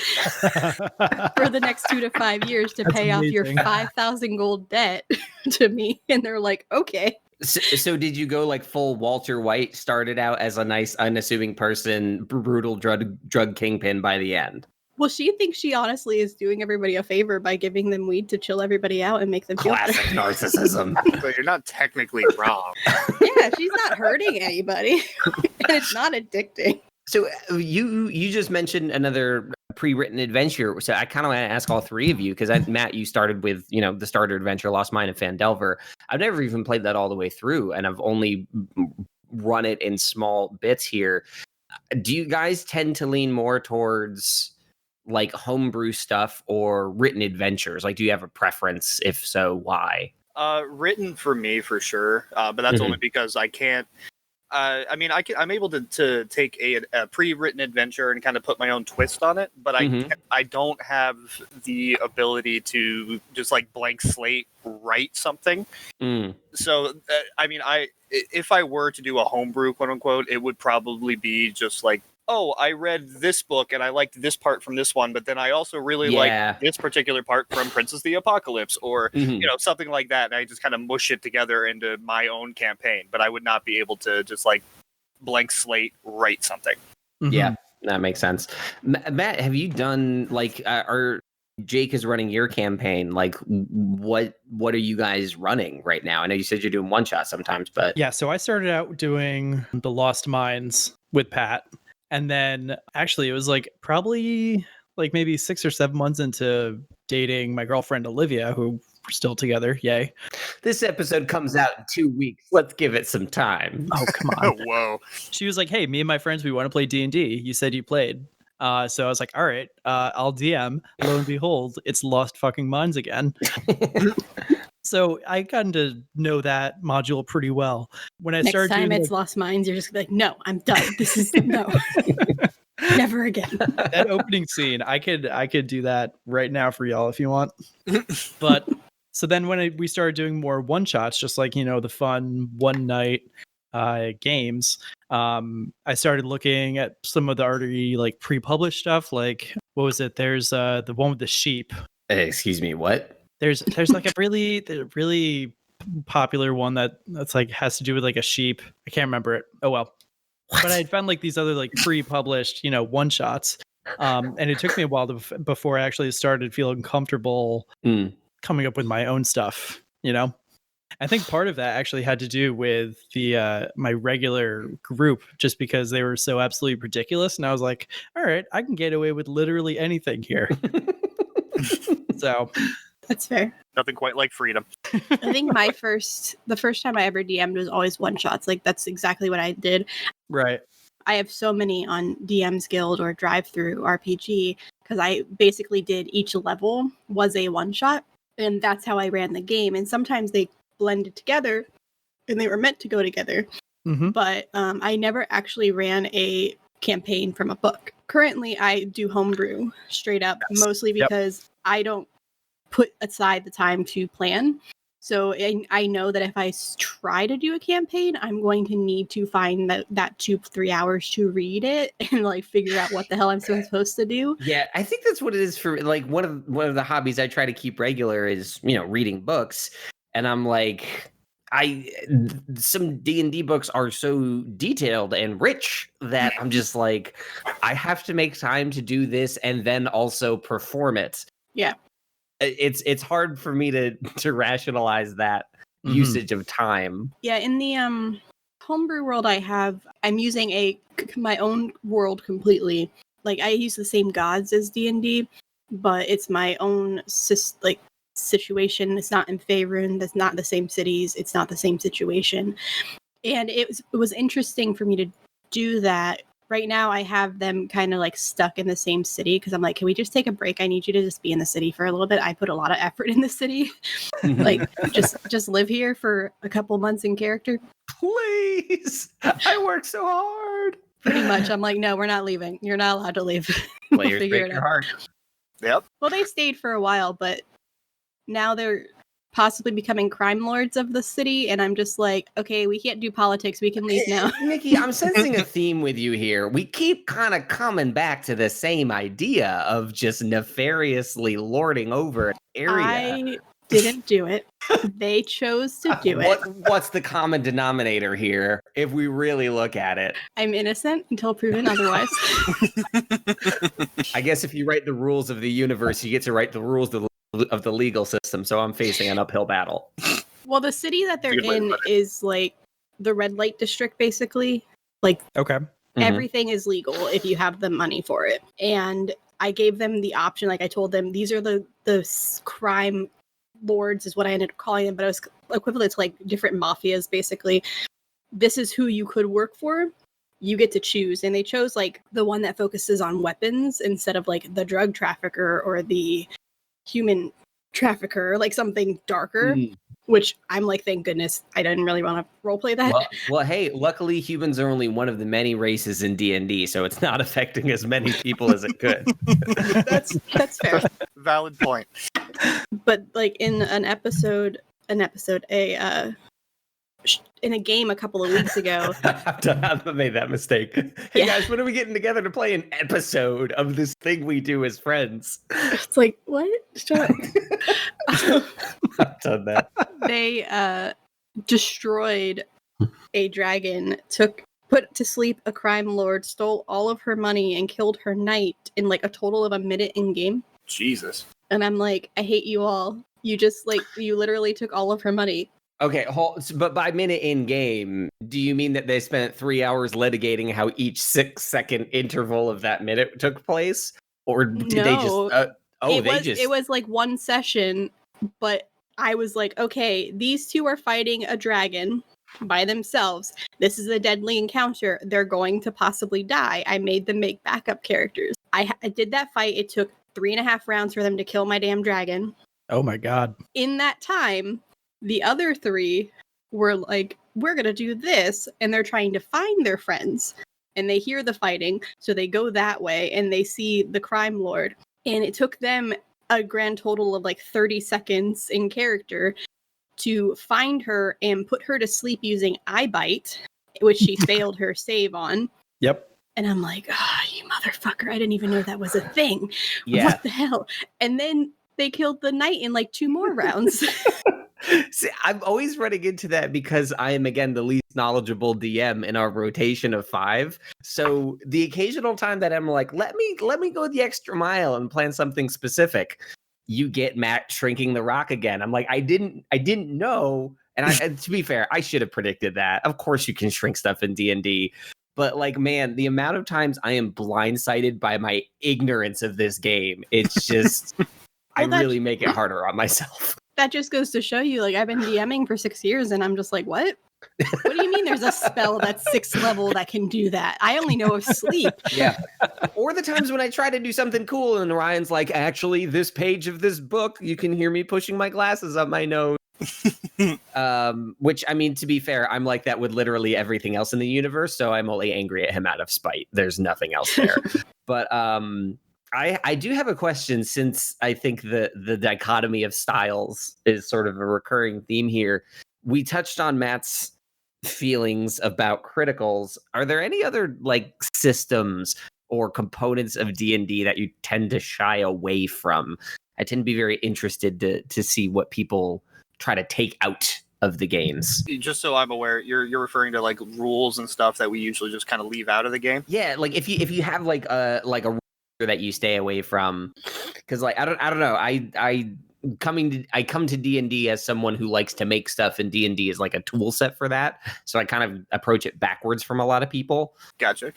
for the next 2 to 5 years to pay off your 5,000 gold debt to me. And they're like, okay. So did you go like full Walter White, started out as a nice, unassuming person, brutal drug kingpin by the end? Well, she thinks she honestly is doing everybody a favor by giving them weed to chill everybody out and make them feel better. Classic narcissism. But you're not technically wrong. Yeah, she's not hurting anybody. And it's not addicting. So you just mentioned another pre-written adventure. So I kind of want to ask all three of you, because Matt, you started with, the starter adventure, Lost Mine and Phandelver. I've never even played that all the way through, and I've only run it in small bits here. Do you guys tend to lean more towards like homebrew stuff or written adventures? Like, do you have a preference? If so, why? Written for me, for sure. But that's only because I can't. I'm able to take a pre-written adventure and kind of put my own twist on it, but I don't have the ability to just like blank slate write something. So, if I were to do a homebrew, quote unquote, it would probably be just like, oh, I read this book and I liked this part from this one, but then I also really like this particular part from Princess of the Apocalypse, or something like that. And I just kind of mush it together into my own campaign, but I would not be able to just like blank slate write something. Yeah, that makes sense. Matt, have you done like, Jake is running your campaign. Like, what are you guys running right now? I know you said you're doing one shot sometimes, but yeah. So I started out doing the Lost Mines with Pat. And then actually it was like probably like maybe 6 or 7 months into dating my girlfriend, Olivia, who we're still together. Yay. This episode comes out in 2 weeks. Let's give it some time. Oh, come on. Whoa. She was like, hey, me and my friends, we want to play D&D. You said you played. So I was like, all right, I'll DM. Lo and behold, it's Lost fucking Mines again. So I gotten to know that module pretty well. When I started next time it's Lost Mines, you're just like, no, I'm done. This is no, never again. That opening scene, I could do that right now for y'all if you want. But so then when we started doing more one shots, just like the fun one night games, I started looking at some of the already like pre-published stuff. Like, what was it? There's the one with the sheep. Excuse me, what? There's like a really popular one that's like has to do with like a sheep. I can't remember it. Oh well. What? But I had found like these other like pre-published, one shots. And it took me a while before I actually started feeling comfortable coming up with my own stuff, I think part of that actually had to do with the my regular group, just because they were so absolutely ridiculous, and I was like, all right, I can get away with literally anything here. So That's fair. Nothing quite like freedom. I think the first time I ever DM'd was always one shots. Like that's exactly what I did. right. I have so many on DM's Guild or Drive Through RPG because I basically did each level was a one shot, and that's how I ran the game. And sometimes they blended together, and they were meant to go together. Mm-hmm. But I never actually ran a campaign from a book. Currently, I do homebrew straight up, mostly because I don't put aside the time to plan. So I know that if I try to do a campaign, I'm going to need to find that 2-3 hours to read it and like figure out what the hell I'm supposed to do. Yeah, I think that's what it is for like one of the hobbies I try to keep regular is, reading books. And I'm like, some D&D books are so detailed and rich that I'm just like, I have to make time to do this and then also perform it. Yeah. It's hard for me to rationalize that usage of time. Yeah, in the homebrew world I'm using my own world completely. Like I use the same gods as D&D, but it's my own situation. It's not in Faerun. That's not the same cities. It's not the same situation. And it was interesting for me to do that. Right now, I have them kind of like stuck in the same city because I'm like, can we just take a break? I need you to just be in the city for a little bit. I put a lot of effort in the city. Like, just live here for a couple months in character. Please. I work so hard. Pretty much. I'm like, no, we're not leaving. You're not allowed to leave. Players break your heart. Yep. Well, they stayed for a while, but now they're possibly becoming crime lords of the city, and I'm just like, okay, we can't do politics. We can leave now. Nikki, I'm sensing a theme with you here. We keep kind of coming back to the same idea of just nefariously lording over an area. I didn't do it. They chose to do it. What's the common denominator here, if we really look at it? I'm innocent until proven otherwise. I guess if you write the rules of the universe, you get to write the rules of the legal system, so I'm facing an uphill battle. Well, the city that they're in is like the red light district, basically. Like, okay, everything is legal if you have the money for it. And I gave them the option. Like, I told them these are the crime lords, is what I ended up calling them, but it was equivalent to like different mafias, basically. This is who you could work for. You get to choose, and they chose like the one that focuses on weapons instead of like the drug trafficker or the human trafficker, like something darker, which I'm like, thank goodness I didn't really want to roleplay that. Well, hey, luckily humans are only one of the many races in D&D, so it's not affecting as many people as it could. That's fair. Valid point. But like in in a game a couple of weeks ago. I've made that mistake. Hey guys, when are we getting together to play an episode of this thing we do as friends? It's like, what? Shut up. I've done that. They destroyed a dragon, put to sleep a crime lord, stole all of her money, and killed her knight in like a total of a minute in game. Jesus. And I'm like, I hate you all. You just you literally took all of her money. Okay, but by minute in game, do you mean that they spent 3 hours litigating how each 6-second interval of that minute took place, or did they just? It was like one session, but I was like, okay, these two are fighting a dragon by themselves. This is a deadly encounter. They're going to possibly die. I made them make backup characters. I did that fight. It took 3.5 rounds for them to kill my damn dragon. Oh my god! In that time, the other 3 were like, we're going to do this. And they're trying to find their friends. And they hear the fighting. So they go that way and they see the crime lord. And it took them a grand total of like 30 seconds in character to find her and put her to sleep using eye bite, which she failed her save on. Yep. And I'm like, you motherfucker. I didn't even know that was a thing. Yeah. What the hell? And then they killed the knight in like 2 more rounds. See, I'm always running into that because I am, again, the least knowledgeable DM in our rotation of 5. So the occasional time that I'm like, let me go the extra mile and plan something specific, you get Matt shrinking the rock again. I'm like, I didn't know And to be fair, I should have predicted that. Of course, you can shrink stuff in D&D. But like, man, the amount of times I am blindsided by my ignorance of this game, it's just, I really make it harder on myself. That just goes to show you, like, I've been DMing for 6 years and I'm just like, what? What do you mean there's a spell that's 6th level that can do that? I only know of sleep. Yeah. Or the times when I try to do something cool and Ryan's like, actually, this page of this book, you can hear me pushing my glasses up my nose. Which, I mean, to be fair, I'm like that with literally everything else in the universe, so I'm only angry at him out of spite. There's nothing else there. But I do have a question, since I think the dichotomy of styles is sort of a recurring theme here. We touched on Matt's feelings about criticals. Are there any other like systems or components of D&D that you tend to shy away from? I tend to be very interested to see what people try to take out of the games. Just so I'm aware, you're referring to like rules and stuff that we usually just kind of leave out of the game. Yeah, like if you have like a rule that you stay away from, because like I don't know, I come to D&D as someone who likes to make stuff, and D&D is like a tool set for that. So I kind of approach it backwards from a lot of people. Gotcha.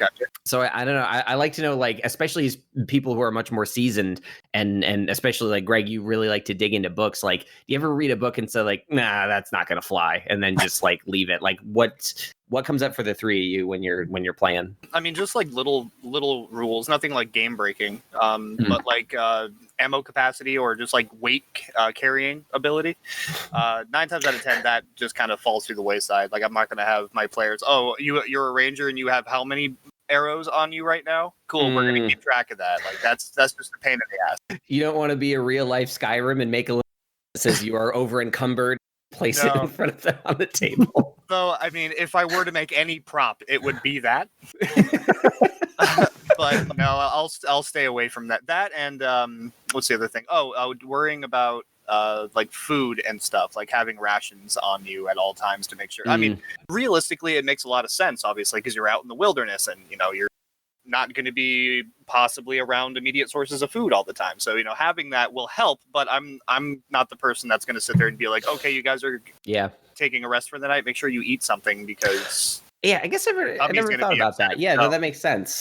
So I don't know. I like to know, like, especially as people who are much more seasoned, and especially like Greg, you really like to dig into books. Like, do you ever read a book and say like, nah, that's not gonna fly, and then just like leave it? Like, what comes up for the three of you when you're playing? I mean, just like little rules, nothing like game breaking, but like ammo capacity or just like weight carrying ability. 9 times out of 10, that just kind of falls through the wayside. Like, I'm not going to have my players, oh, you're a ranger and you have how many arrows on you right now? Cool, we're going to keep track of that. Like, that's just a pain in the ass. You don't want to be a real life Skyrim and make a list that says you are over encumbered. Place it in front of them on the table. So, I mean, if I were to make any prop, it would be that. But no, I'll stay away from that. That and what's the other thing? Worrying about like food and stuff, like having rations on you at all times to make sure. I mean, realistically, it makes a lot of sense, obviously, because you're out in the wilderness and you're not going to be possibly around immediate sources of food all the time. So, having that will help, but I'm not the person that's going to sit there and be like, okay, you guys are taking a rest for the night. Make sure you eat something because... Yeah, I guess I never thought about that. Yeah, no, that makes sense.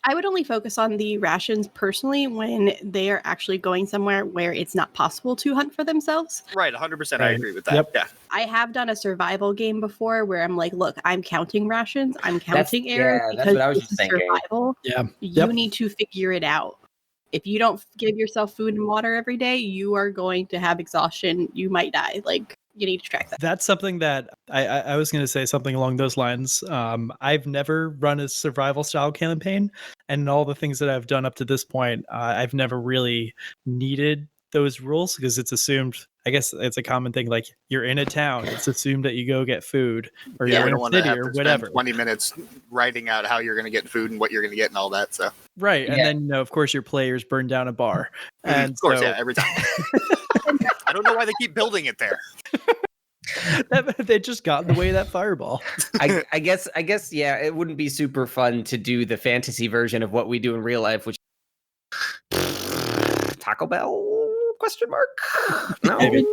I would only focus on the rations personally when they are actually going somewhere where it's not possible to hunt for themselves. Right, 100%. I agree with that. Yep. Yeah. I have done a survival game before where I'm like, look, I'm counting rations, I'm counting arrows because that's what I was just thinking. Survival. Yeah. You need to figure it out. If you don't give yourself food and water every day, you are going to have exhaustion. You might die. Like, you need to track that. That's something that I was going to say something along those lines. I've never run a survival style campaign, and all the things that I've done up to this point, I've never really needed those rules because it's assumed, I guess it's a common thing, like you're in a town, it's assumed that you go get food, or you're in a city or whatever. 20 minutes writing out how you're going to get food and what you're going to get and all that. So right. And then, of course, your players burn down a bar. And of course, every time. I don't know why they keep building it there. They just got in the way of that fireball. I guess, yeah, it wouldn't be super fun to do the fantasy version of what we do in real life, which Taco Bell ? No, maybe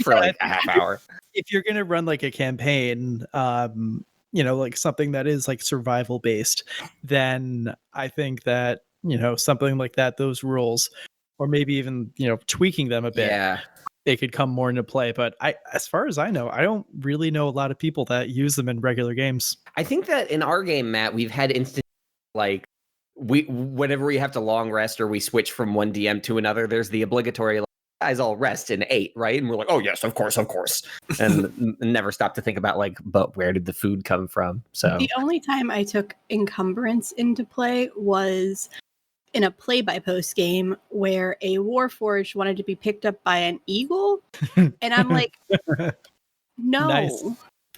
for like a half hour. If you're gonna run like a campaign, like something that is like survival based, then I think that something like that, those rules, or maybe even tweaking them a bit, they could come more into play. But as far as I know, I don't really know a lot of people that use them in regular games. I think that in our game, Matt, we've had instances like whenever we have to long rest or we switch from one DM to another, there's the obligatory guys all rest in 8, right? And we're like, oh yes, of course, and never stop to think about like, but where did the food come from? So the only time I took encumbrance into play was in a play-by-post game where a Warforged wanted to be picked up by an eagle, and I'm like, no. Nice.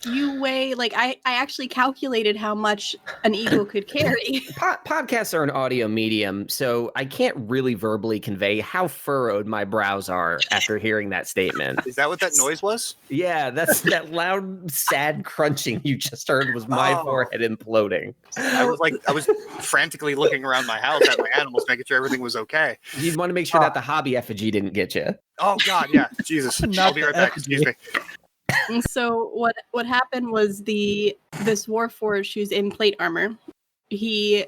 You weigh, like, I actually calculated how much an eagle could carry. Podcasts are an audio medium, so I can't really verbally convey how furrowed my brows are after hearing that statement. Is that what that noise was? Yeah, that's that loud, sad crunching you just heard was my forehead imploding. I was frantically looking around my house at my animals, making sure everything was okay. You'd want to make sure that the hobby effigy didn't get you. Oh, God, yeah. Jesus. I'll be right back. Excuse me. And so what happened was this Warforged who's in plate armor. They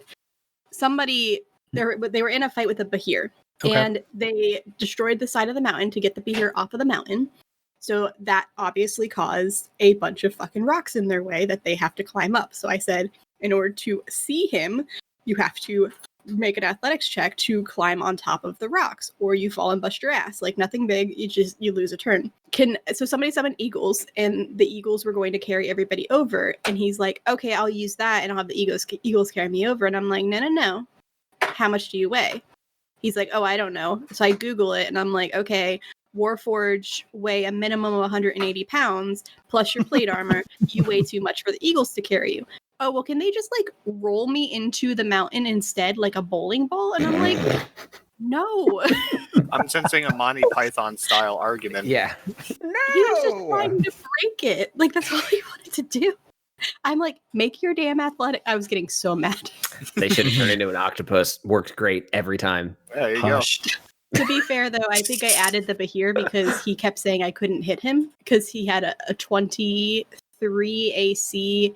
were in a fight with a Bahir, and they destroyed the side of the mountain to get the Bahir off of the mountain. So that obviously caused a bunch of fucking rocks in their way that they have to climb up. So I said, in order to see him, you have to make an athletics check to climb on top of the rocks, or you fall and bust your ass. Like, nothing big, you lose a turn. So somebody summoned eagles, and the eagles were going to carry everybody over, and he's like, okay, I'll use that, and I'll have the eagles carry me over. And I'm like, no. How much do you weigh? He's like, oh, I don't know. So I Google it, and I'm like, okay, Warforged weigh a minimum of 180 pounds, plus your plate armor. You weigh too much for the eagles to carry you. Oh, well, can they just, like, roll me into the mountain instead, like a bowling ball? And I'm like, no. I'm sensing a Monty Python-style argument. Yeah. No! He was just trying to break it. Like, that's all he wanted to do. I'm like, make your damn athletic. I was getting so mad. They should have turned into an octopus. Worked great every time. There you go. To be fair, though, I think I added the Bahir because he kept saying I couldn't hit him because he had a 23 AC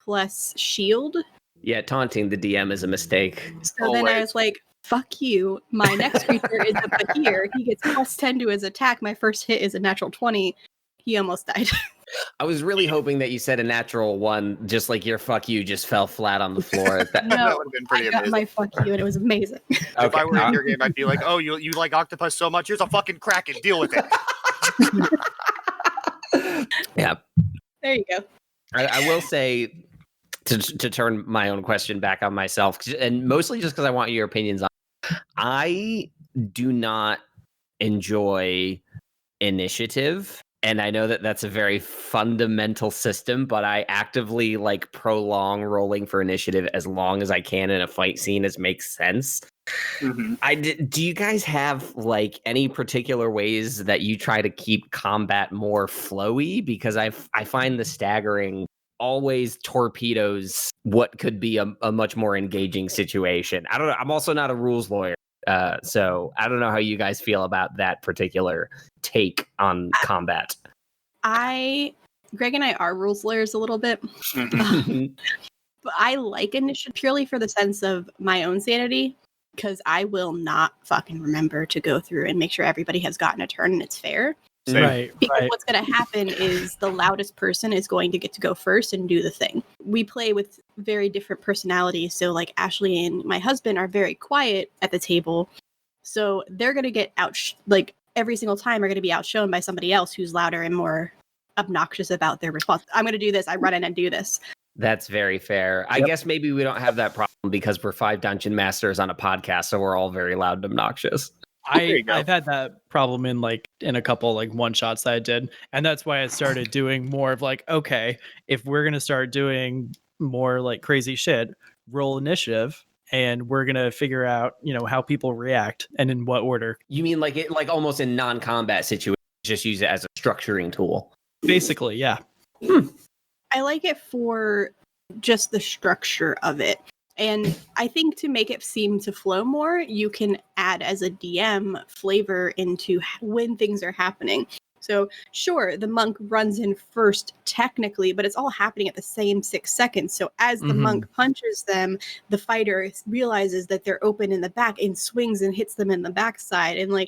plus shield. Yeah, taunting the DM is a mistake. So then I was like, fuck you. My next creature is a Bahir. He gets plus 10 to his attack. My first hit is a natural 20. He almost died. I was really hoping that you said a natural one, just like your fuck you just fell flat on the floor. That would have been pretty amazing. I got my fuck you, and it was amazing. If I were in your game, I'd be like, oh, you like octopus so much? Here's a fucking kraken. Deal with it. Yeah. There you go. I will say, to turn my own question back on myself, and mostly just because I want your opinions on it, I do not enjoy initiative. And I know that that's a very fundamental system, but I actively prolong rolling for initiative as long as I can in a fight scene as makes sense. Mm-hmm. Do you guys have any particular ways that you try to keep combat more flowy? Because I find the staggering always torpedoes what could be a much more engaging situation. I don't know. I'm also not a rules lawyer. So I don't know how you guys feel about that particular take on combat. Greg and I are rules lawyers a little bit. But I like initiative purely for the sense of my own sanity, because I will not fucking remember to go through and make sure everybody has gotten a turn and it's fair. Right. Because what's going to happen is the loudest person is going to get to go first and do the thing. We play with very different personalities. So Ashley and my husband are very quiet at the table. So they're going to get every single time are going to be outshone by somebody else who's louder and more obnoxious about their response. I'm going to do this. I run in and do this. That's very fair. I guess maybe we don't have that problem because we're 5 dungeon masters on a podcast. So we're all very loud and obnoxious. I've had that problem in a couple one shots that I did, and that's why I started doing more of okay, if we're gonna start doing more crazy shit, roll initiative, and we're gonna figure out how people react and in what order. You mean almost in non-combat situations, just use it as a structuring tool? Basically, yeah. I like it for just the structure of it. And I think to make it seem to flow more, you can add as a DM flavor into when things are happening. So sure, the monk runs in first technically, but it's all happening at the same 6 seconds. So as the monk punches them, the fighter realizes that they're open in the back and swings and hits them in the backside. And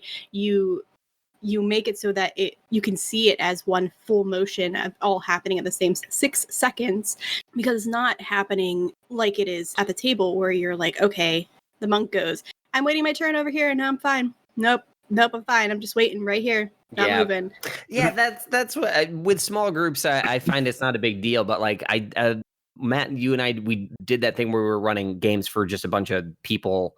you make it so that you can see it as one full motion of all happening at the same 6 seconds, because it's not happening like it is at the table where you're okay, the monk goes, I'm waiting my turn over here and now I'm fine. Nope, I'm fine. I'm just waiting right here. Not moving. Yeah, that's what with small groups I find it's not a big deal, but Matt, you and I, we did that thing where we were running games for just a bunch of people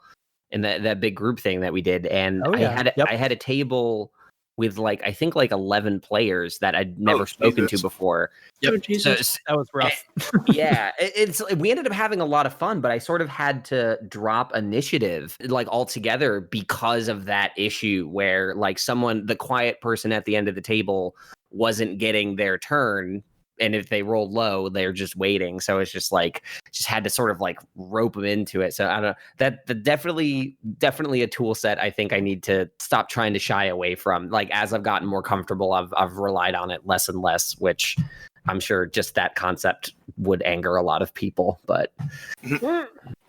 in that big group thing that we did, and I had a table with I think 11 players that I'd never spoken to before. Yep. Oh, Jesus. So, that was rough. Yeah, we ended up having a lot of fun, but I sort of had to drop initiative altogether because of that issue where the quiet person at the end of the table wasn't getting their turn and if they roll low, they're just waiting. So it's just like, just had to sort of like rope them into it. So I don't know, that definitely a tool set I think I need to stop trying to shy away from. Like, as I've gotten more comfortable, I've relied on it less and less, which I'm sure just that concept would anger a lot of people. But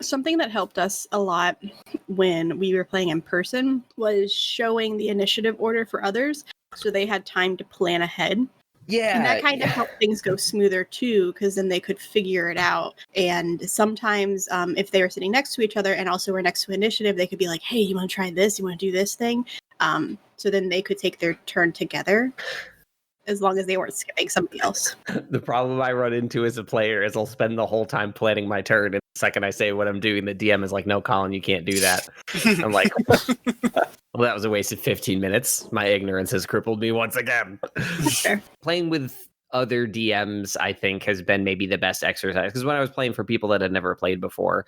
something that helped us a lot when we were playing in person was showing the initiative order for others, so they had time to plan ahead. Yeah. And that kind of helped things go smoother too, because then they could figure it out. And sometimes if they were sitting next to each other and also were next to initiative, they could be like, hey, you want to try this? You want to do this thing? So then they could take their turn together, as long as they weren't skipping somebody else. The problem I run into as a player is I'll spend the whole time planning my turn, and the second I say what I'm doing, the DM is like, no, Colin, you can't do that. I'm like, well, that was a waste of 15 minutes. My ignorance has crippled me once again. Sure. Playing with other DMs, I think, has been maybe the best exercise. Because when I was playing for people that had never played before,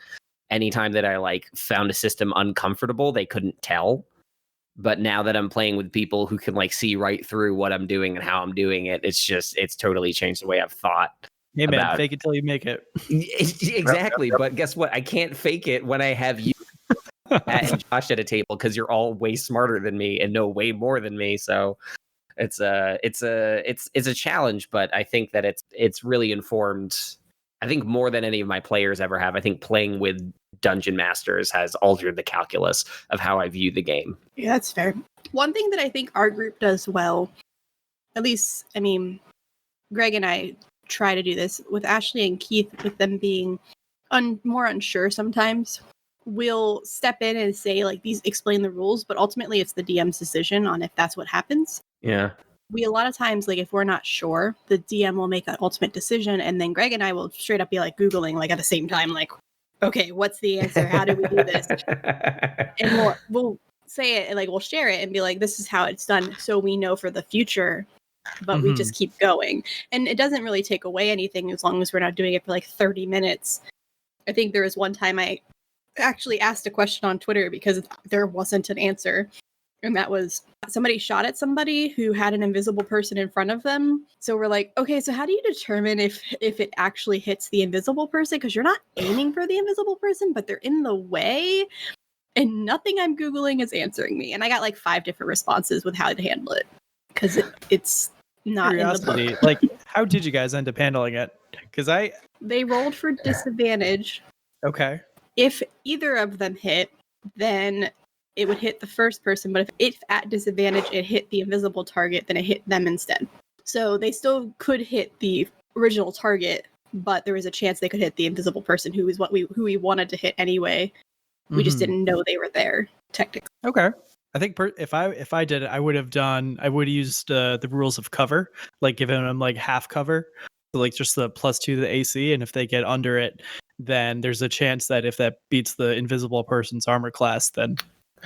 anytime that I like found a system uncomfortable, they couldn't tell. But now that I'm playing with people who can like see right through what I'm doing and how I'm doing it, it's totally changed the way I've thought. Hey man, fake it till you make it. Exactly. Yep. But guess what? I can't fake it when I have you Matt and Josh at a table, because you're all way smarter than me and know way more than me. So it's a challenge, but I think that it's really informed. I think more than any of my players ever have. I think playing with dungeon masters has altered the calculus of how I view the game. Yeah, that's fair. One thing that I think our group does well, at least, I mean, Greg and I try to do this with Ashley and Keith, with them being more unsure sometimes. We'll step in and say, like, these explain the rules, but ultimately it's the DM's decision on if that's what happens. Yeah. We, a lot of times, like, if we're not sure, the DM will make an ultimate decision, and then Greg and I will straight up be, like, Googling, like, at the same time, like, okay, what's the answer? How do we do this? And we'll say it, and, like, we'll share it and be like, this is how it's done, so we know for the future, but we just keep going. And it doesn't really take away anything as long as we're not doing it for, like, 30 minutes. I think there was one time I actually asked a question on Twitter because there wasn't an answer. And that was, somebody shot at somebody who had an invisible person in front of them. So we're like, okay, so how do you determine if it actually hits the invisible person? Because you're not aiming for the invisible person, but they're in the way. And nothing I'm Googling is answering me. And I got like 5 different responses with how to handle it. Because it's not Curiosity. in the book. Like, how did you guys end up handling it? Because They rolled for disadvantage. Okay. If either of them hit, then it would hit the first person, but if at disadvantage it hit the invisible target, then it hit them instead. So they still could hit the original target, but there was a chance they could hit the invisible person, who we wanted to hit anyway. We just didn't know they were there, technically. Okay. I think if I did it, I would have used the rules of cover, like giving them like half cover, so like just the +2 to the AC, and if they get under it, then there's a chance that if that beats the invisible person's armor class, then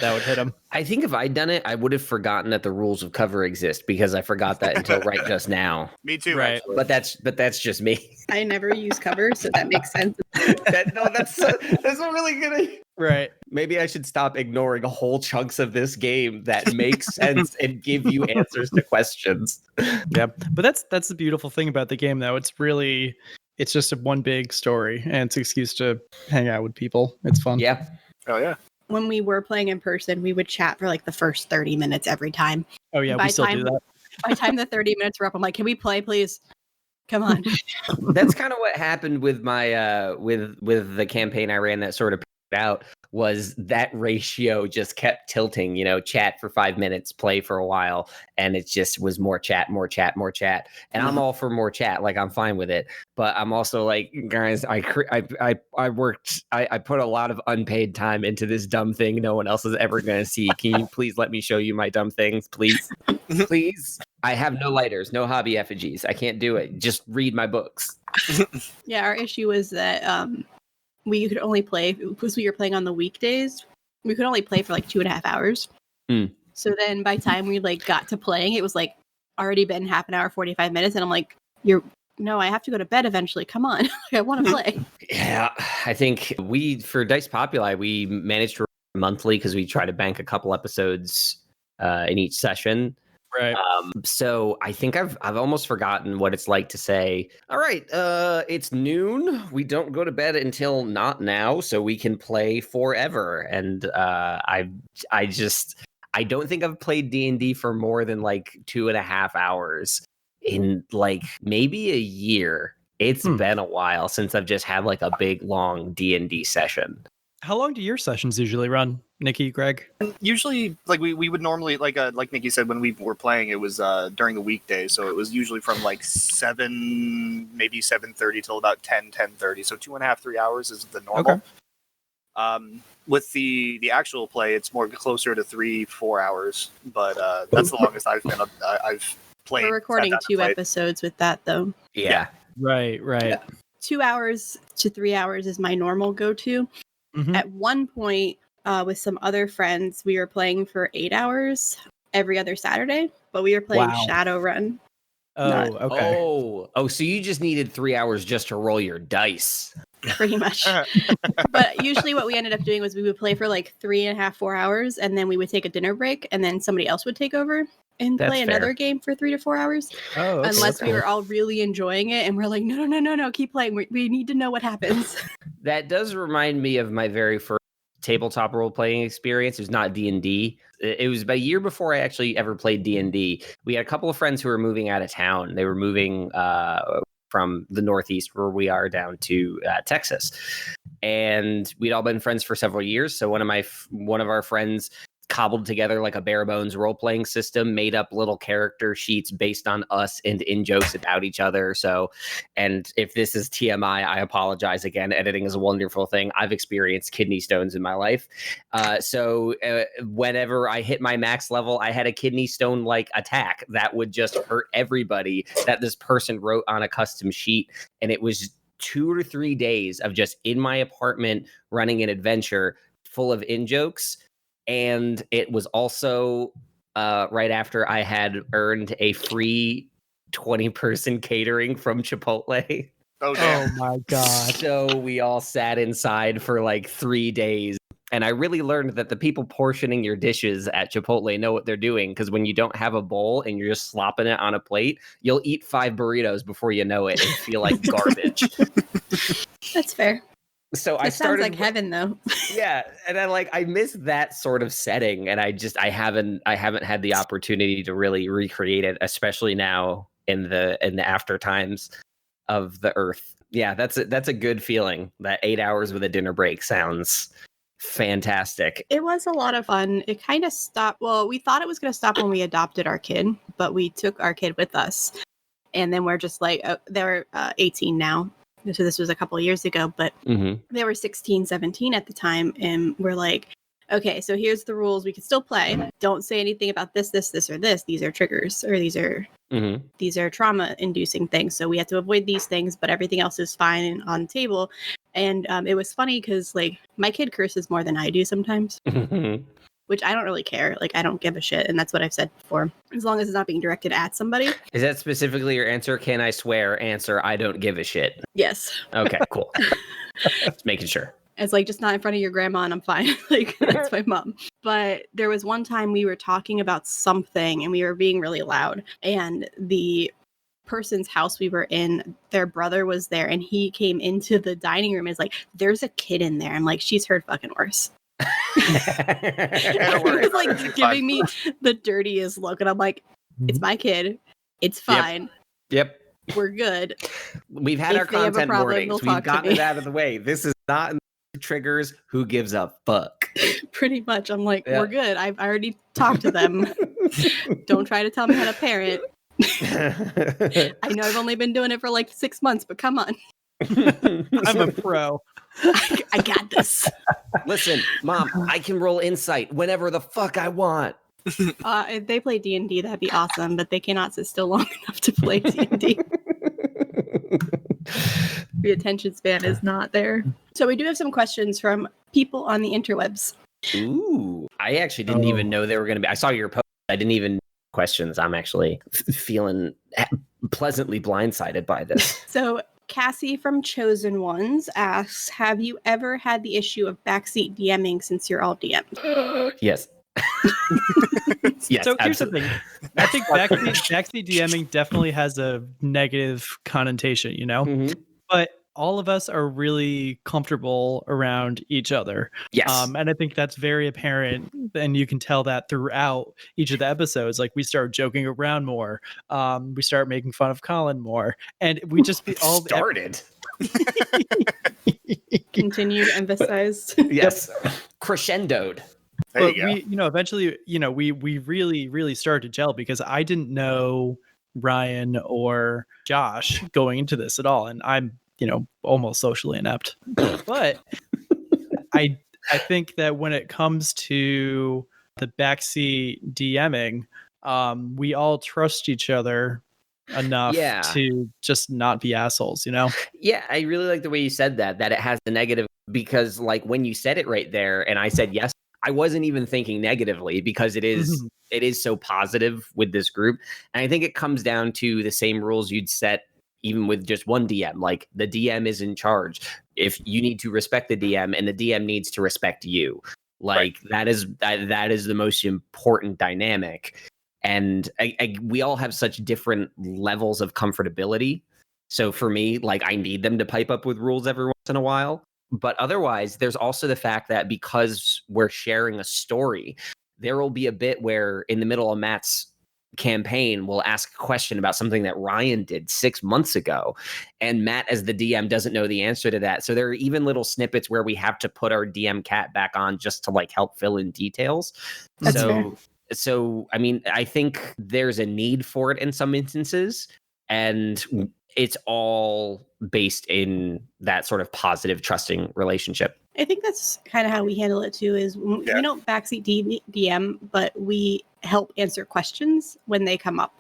that would hit him. I think if I'd done it, I would have forgotten that the rules of cover exist, because I forgot that until right just now. Me too, right? Actually. But that's just me. I never use cover, so that makes sense. That's a really good. Right. Maybe I should stop ignoring whole chunks of this game that make sense and give you answers to questions. Yeah, but that's the beautiful thing about the game, though. It's just a one big story, and it's an excuse to hang out with people. It's fun. Yeah. Oh yeah. When we were playing in person, we would chat for like the first 30 minutes every time. Oh yeah, we still do that. By the time the 30 minutes were up, I'm like, can we play, please? Come on. That's kind of what happened with my with the campaign I ran that sort of out, was that ratio just kept tilting, chat for 5 minutes, play for a while, and it just was more chat. And I'm all for more chat, like I'm fine with it, but I'm also like, guys, I put a lot of unpaid time into this dumb thing no one else is ever going to see. Can you please let me show you my dumb things, please? Please. I have no lighters, no hobby effigies. I can't do it. Just read my books. Yeah, our issue was that we could only play, because we were playing on the weekdays, we could only play for like 2.5 hours. So then by the time we like got to playing, it was like already been half an hour, 45 minutes. And I'm like, no, I have to go to bed eventually. Come on. I want to play. Yeah, I think for Dice Populi, we managed to run monthly, because we try to bank a couple episodes in each session. Right. So I think I've almost forgotten what it's like to say, all right, it's noon. We don't go to bed until not now, so we can play forever. And I don't think I've played D&D for more than like 2.5 hours in like maybe a year. It's been a while since I've just had like a big long D&D session. How long do your sessions usually run, Nikki, Greg? Usually, like we would normally like Nikki said, when we were playing, it was during the weekday, so it was usually from like 7, maybe 7:30 till about 10:30. So 2.5, 3 hours is the normal. Okay. With the actual play, it's more closer to 3-4 hours, but that's the longest I've played. We're recording 2 episodes with that, though. Yeah. Right. Yeah. 2 hours to 3 hours is my normal go-to. Mm-hmm. At one point, with some other friends, we were playing for 8 hours every other Saturday, but we were playing Shadowrun. Okay. Oh, so you just needed 3 hours just to roll your dice. Pretty much. But usually what we ended up doing was we would play for like 3.5, 4 hours, and then we would take a dinner break, and then somebody else would take over and play another game for 3 to 4 hours. Oh, okay. Unless we were all really enjoying it, and we're like, no, keep playing. We need to know what happens. That does remind me of my very first tabletop role-playing experience. It was not D&D. It was about a year before I actually ever played D&D. We had a couple of friends who were moving out of town. They were moving from the Northeast, where we are, down to Texas. And we'd all been friends for several years. So one of our friends cobbled together like a bare bones role-playing system, made up little character sheets based on us and in jokes about each other. So, and if this is TMI, I apologize again. Editing is a wonderful thing. I've experienced kidney stones in my life. So whenever I hit my max level, I had a kidney stone-like attack that would just hurt everybody that this person wrote on a custom sheet. And it was 2 or 3 days of just in my apartment running an adventure full of in-jokes. And it was also right after I had earned a free 20-person catering from Chipotle. Oh my God. So we all sat inside for like 3 days. And I really learned that the people portioning your dishes at Chipotle know what they're doing, because when you don't have a bowl and you're just slopping it on a plate, you'll eat 5 burritos before you know it and feel like garbage. That's fair. So I started, sounds like heaven, though. Yeah, and I miss that sort of setting, and I haven't had the opportunity to really recreate it, especially now in the after times of the Earth. Yeah, that's a good feeling. That 8 hours with a dinner break sounds fantastic. It was a lot of fun. It kind of stopped. Well, we thought it was going to stop when we adopted our kid, but we took our kid with us, and then we're just like, they're 18 now. So this was a couple of years ago, but they were 16, 17 at the time. And we're like, okay, so here's the rules. We can still play. Don't say anything about this, or this. These are triggers, or these are trauma inducing things. So we have to avoid these things, but everything else is fine on the table. And it was funny because like my kid curses more than I do sometimes. Which I don't really care. Like, I don't give a shit. And that's what I've said before. As long as it's not being directed at somebody. Is that specifically your answer? Can I swear? Answer, I don't give a shit. Yes. Okay, cool. Just making sure. It's like, just not in front of your grandma and I'm fine. Like, that's my mom. But there was one time we were talking about something and we were being really loud. And the person's house we were in, their brother was there. And he came into the dining room and is like, there's a kid in there. I'm like, she's heard fucking worse. He was like giving me the dirtiest look, and I'm like, it's my kid, it's fine. Yep. We're good. We've had our content warnings. We've gotten it out of the way. This is not triggers. Who gives a fuck? Pretty much. I'm like, we're good. I've already talked to them. Don't try to tell me how to parent. I know I've only been doing it for like 6 months, but come on. I'm a pro. I got this. Listen, Mom, I can roll insight whenever the fuck I want. If they play D&D, that'd be awesome, but they cannot sit still long enough to play D&D. The attention span is not there. So we do have some questions from people on the interwebs. Ooh, I actually didn't even know they were going to be. I saw your post. I didn't even questions. I'm actually feeling pleasantly blindsided by this. So Cassie from Chosen Ones asks, have you ever had the issue of backseat DMing since you're all DM'd? Yes. Yes, so here's absolutely. the thing. I think backseat DMing definitely has a negative connotation, you know? Mm-hmm. But all of us are really comfortable around each other. Yes. And I think that's very apparent. And you can tell that throughout each of the episodes. Like we start joking around more. We start making fun of Colin more. And we just be all started. Continued, emphasized. Yes. Crescendoed. But we, eventually, we really, really started to gel because I didn't know Ryan or Josh going into this at all. And I'm, almost socially inept. But I think that when it comes to the backseat DMing, we all trust each other enough to just not be assholes, Yeah, I really like the way you said that it has the negative, because like when you said it right there and I said yes, I wasn't even thinking negatively, because it is so positive with this group. And I think it comes down to the same rules you'd set even with just one DM. Like the DM is in charge. If you need to respect the DM and the DM needs to respect you, like that is the most important dynamic. And we all have such different levels of comfortability. So for me, like I need them to pipe up with rules every once in a while. But otherwise, there's also the fact that because we're sharing a story, there will be a bit where in the middle of Matt's campaign, we'll ask a question about something that Ryan did 6 months ago. And Matt, as the DM, doesn't know the answer to that. So there are even little snippets where we have to put our DM cat back on just to like help fill in details. That's fair. So, I mean, I think there's a need for it in some instances. And it's all based in that sort of positive, trusting relationship. I think that's kind of how we handle it too, is we don't backseat DM, but we help answer questions when they come up,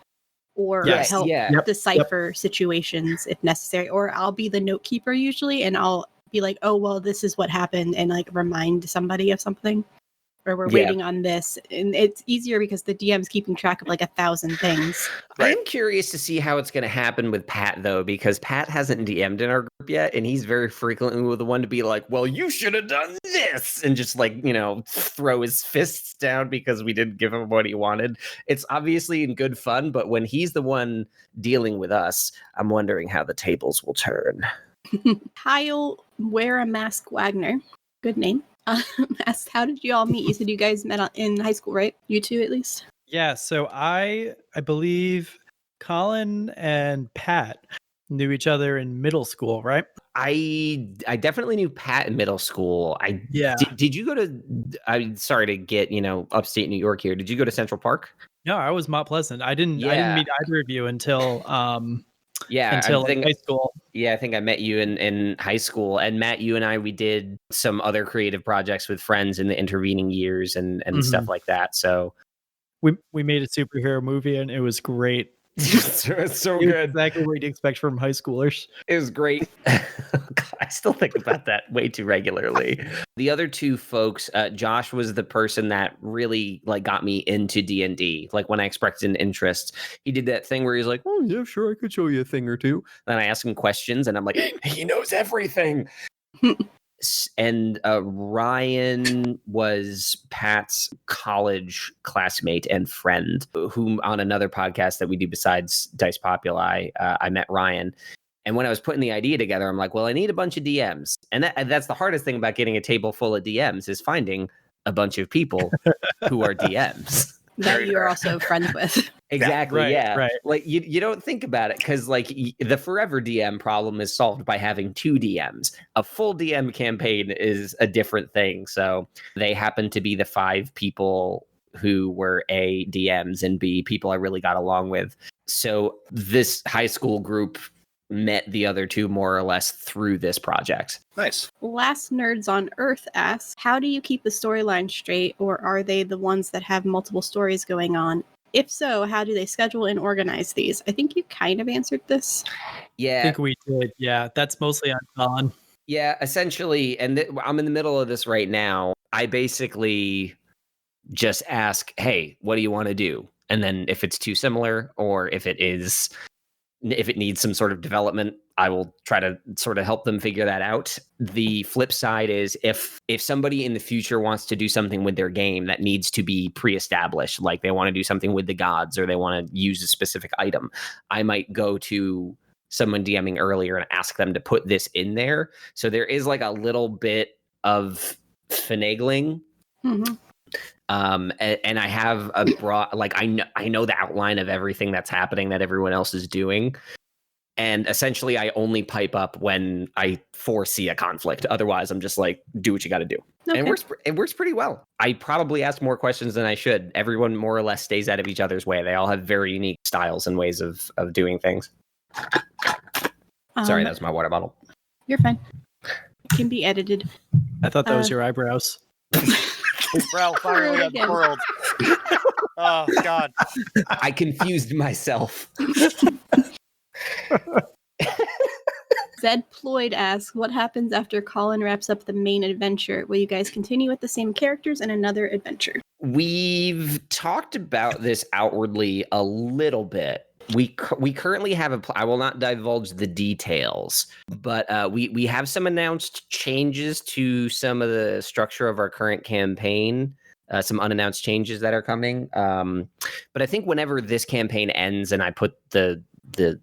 or help decipher situations if necessary. Or I'll be the note keeper usually, and I'll be like, oh, well, this is what happened, and like remind somebody of something. Or we're waiting on this. And it's easier because the DM's keeping track of like 1,000 things. I'm curious to see how it's going to happen with Pat, though, because Pat hasn't DM'd in our group yet. And he's very frequently the one to be like, well, you should have done this. And just like, throw his fists down because we didn't give him what he wanted. It's obviously in good fun. But when he's the one dealing with us, I'm wondering how the tables will turn. Kyle Wear a Mask Wagner. Good name. Asked, how did you all meet? You said you guys met in high school, right? You two, at least. Yeah. So I believe Colin and Pat knew each other in middle school, right? I definitely knew Pat in middle school. Did you go to? I'm sorry to get upstate New York here. Did you go to Central Park? No, I was Mount Pleasant. I didn't meet either of you until until high school. Yeah, I think I met you in high school. And Matt, you and I, we did some other creative projects with friends in the intervening years and stuff like that. So we made a superhero movie and it was great. It's so good. Exactly what you'd expect from high schoolers. It was great. God, I still think about that way too regularly. The other two folks, Josh was the person that really like got me into D&D. Like when I expressed an interest, he did that thing where he's like, "Oh yeah, sure, I could show you a thing or two." Then I ask him questions, and I'm like, "He knows everything." And Ryan was Pat's college classmate and friend, whom on another podcast that we do besides Dice Populi, I met Ryan. And when I was putting the idea together, I'm like, well, I need a bunch of DMs. And that's the hardest thing about getting a table full of DMs is finding a bunch of people who are DMs. That you are also friends with. Exactly. Right. Like you don't think about it because like the forever DM problem is solved by having 2 DMs. A full DM campaign is a different thing. So they happen to be the 5 people who were A, DMs, and B, people I really got along with. So this high school group met the other 2 more or less through this project. Nice. Last Nerds on Earth asks, how do you keep the storyline straight, or are they the ones that have multiple stories going on? If so, how do they schedule and organize these? I think you kind of answered this. Yeah. I think we did. Yeah, that's mostly on Colin. Yeah, essentially, and I'm in the middle of this right now. I basically just ask, hey, what do you want to do? And then if it's too similar or if it needs some sort of development, I will try to sort of help them figure that out. The flip side is if somebody in the future wants to do something with their game that needs to be pre-established, like they want to do something with the gods or they want to use a specific item, I might go to someone DMing earlier and ask them to put this in there. So there is like a little bit of finagling. Mm-hmm. And I have a broad, like I know the outline of everything that's happening that everyone else is doing. And essentially I only pipe up when I foresee a conflict. Otherwise I'm just like, do what you got to do. Okay. And it works pretty well. I probably asked more questions than I should. Everyone more or less stays out of each other's way. They all have very unique styles and ways of doing things. Sorry, that's my water bottle. You're fine. It can be edited. I thought that was your eyebrows. His brow finally unfurled. Oh, God. I confused myself. Zed Ployd asks, what happens after Colin wraps up the main adventure? Will you guys continue with the same characters in another adventure? We've talked about this outwardly a little bit. We currently have I will not divulge the details, but we have some announced changes to some of the structure of our current campaign, some unannounced changes that are coming. But I think whenever this campaign ends and I put the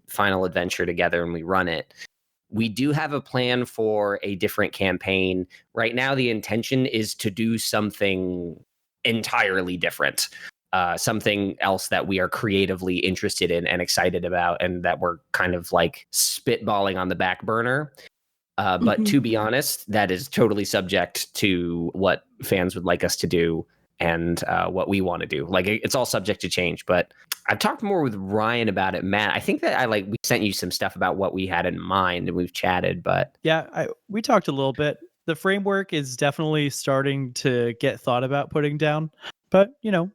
final adventure together and we run it, we do have a plan for a different campaign. Right now, the intention is to do something entirely different. Something else that we are creatively interested in and excited about and that we're kind of like spitballing on the back burner. But to be honest, that is totally subject to what fans would like us to do and what we want to do. Like it's all subject to change, but I've talked more with Ryan about it. Matt, I think that we sent you some stuff about what we had in mind and we've chatted, but yeah, we talked a little bit. The framework is definitely starting to get thought about putting down. But,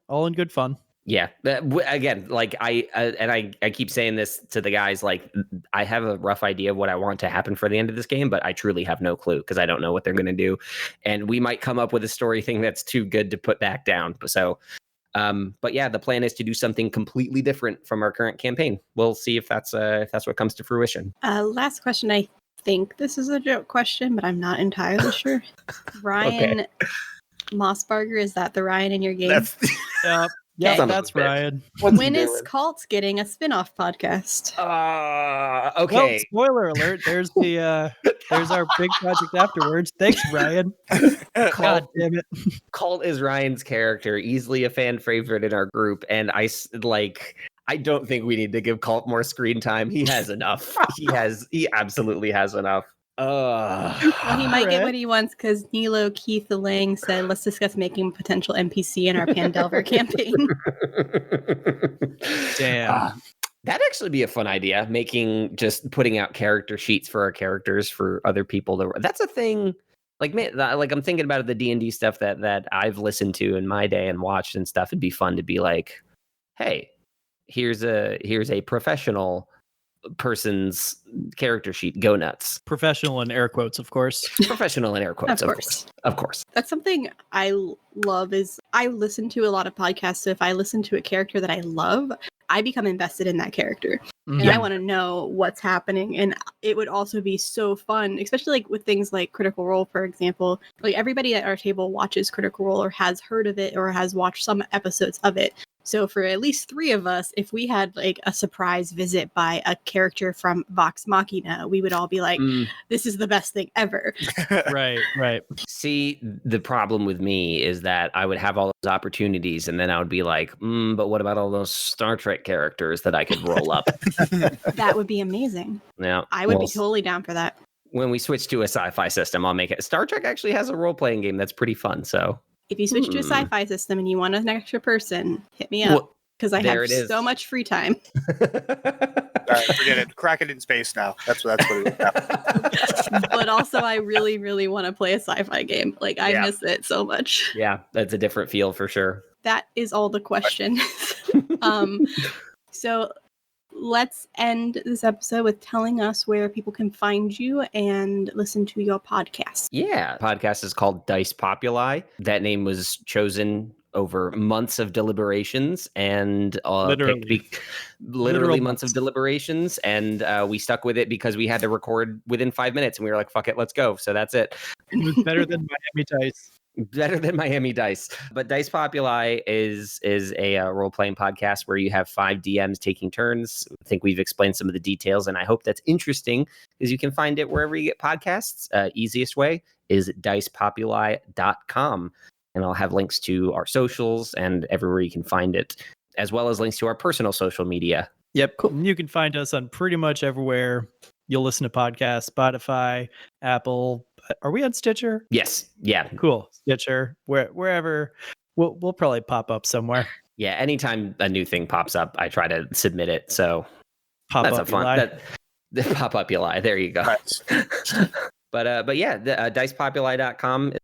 all in good fun. Yeah. Again, like I keep saying this to the guys, like I have a rough idea of what I want to happen for the end of this game, but I truly have no clue because I don't know what they're going to do. And we might come up with a story thing that's too good to put back down. So, but yeah, the plan is to do something completely different from our current campaign. We'll see if that's what comes to fruition. Last question. I think this is a joke question, but I'm not entirely sure. Ryan... Okay. Mossbarger, is that the Ryan in your game? That's Ryan. When is Cult getting a spin-off podcast? Okay. Well, spoiler alert, there's our big project afterwards. Thanks, Ryan. God damn it. Cult is Ryan's character, easily a fan favorite in our group, and I don't think we need to give Cult more screen time. He has enough. He absolutely has enough. Well, he might get what he wants because Nilo Keith Lang said, let's discuss making a potential NPC in our Pandelver campaign. Damn. That'd actually be a fun idea, putting out character sheets for our characters for other people. That's a thing. Like I'm thinking about the D&D stuff that I've listened to in my day and watched and stuff. It'd be fun to be like, hey, here's a professional person's character sheet. Go nuts. Professional in air quotes, of course. Professional in air quotes, of course. That's something I love is I listen to a lot of podcasts. So if I listen to a character that I love, I become invested in that character. And I want to know what's happening. And it would also be so fun, especially like with things like Critical Role, for example. Like everybody at our table watches Critical Role or has heard of it or has watched some episodes of it. So for at least 3 of us, if we had like a surprise visit by a character from Vox Machina, we would all be like, this is the best thing ever. Right. See, the problem with me is that I would have all those opportunities and then I would be like, but what about all those Star Trek characters that I could roll up? That would be amazing. Yeah, I would be totally down for that. When we switch to a sci-fi system, I'll make it. Star Trek actually has a role-playing game that's pretty fun, so... If you switch to a sci-fi system and you want an extra person, hit me up because I have so much free time. All right, forget it. Crack it in space now. That's what it is. But also, I really, really want to play a sci-fi game. Like I miss it so much. Yeah, that's a different feel for sure. That is all the questions. So let's end this episode with telling us where people can find you and listen to your podcast. Yeah, podcast is called Dice Populi. That name was chosen over months of deliberations and literally months of deliberations, and we stuck with it because we had to record within 5 minutes, and we were like, "Fuck it, let's go." So that's it. It was better than Miami Dice. Better than Miami Dice. But Dice Populi is a role-playing podcast where you have 5 DMs taking turns. I think we've explained some of the details, and I hope that's interesting, because you can find it wherever you get podcasts. Easiest way is dicepopuli.com, and I'll have links to our socials and everywhere you can find it, as well as links to our personal social media. Yep. Cool. You can find us on pretty much everywhere you'll listen to podcasts: Spotify, Apple. Are we on Stitcher? Yes. Yeah. Cool. Stitcher. Wherever. We'll probably pop up somewhere. Yeah. Anytime a new thing pops up, I try to submit it. So that's a fun. The pop up you lie. There you go. Right. But yeah, dicepopuli.com.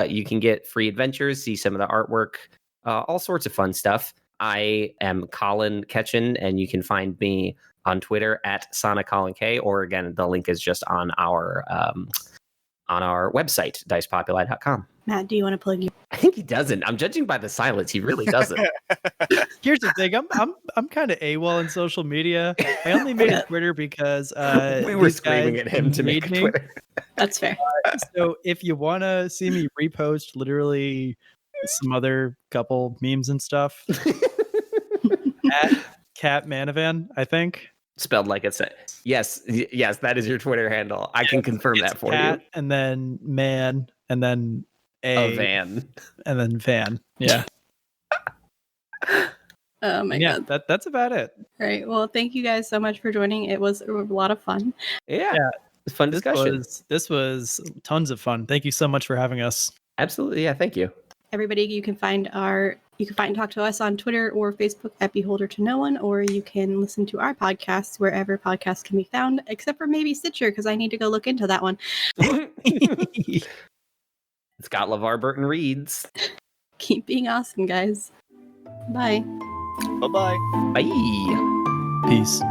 You can get free adventures, see some of the artwork, all sorts of fun stuff. I am Colin Ketchen, and you can find me on Twitter at SonicColinK, or again, the link is just on our website, dicepopuli.com. Matt, do you want to plug you? I think he doesn't. I'm judging by the silence. He really doesn't. Here's the thing. I'm kind of AWOL in social media. I only made a Twitter because we were screaming at him to make a Twitter. That's fair. So if you want to see me repost literally some other couple memes and stuff, at Cat Manavan, I think. Spelled like it's yes, that is your Twitter handle. I can confirm that for cat, you. And then man, and then a van, and then van. Yeah. Oh my god. That's about it. All right. Well, thank you guys so much for joining. It was a lot of fun. Yeah. It's fun discussion. This was tons of fun. Thank you so much for having us. Absolutely. Yeah. Thank you. Everybody, you can find and talk to us on Twitter or Facebook at Beholder to No One, or you can listen to our podcasts wherever podcasts can be found, except for maybe Stitcher, because I need to go look into that one. Scott LeVar Burton reads. Keep being awesome, guys. Bye. Bye-bye. Bye. Peace.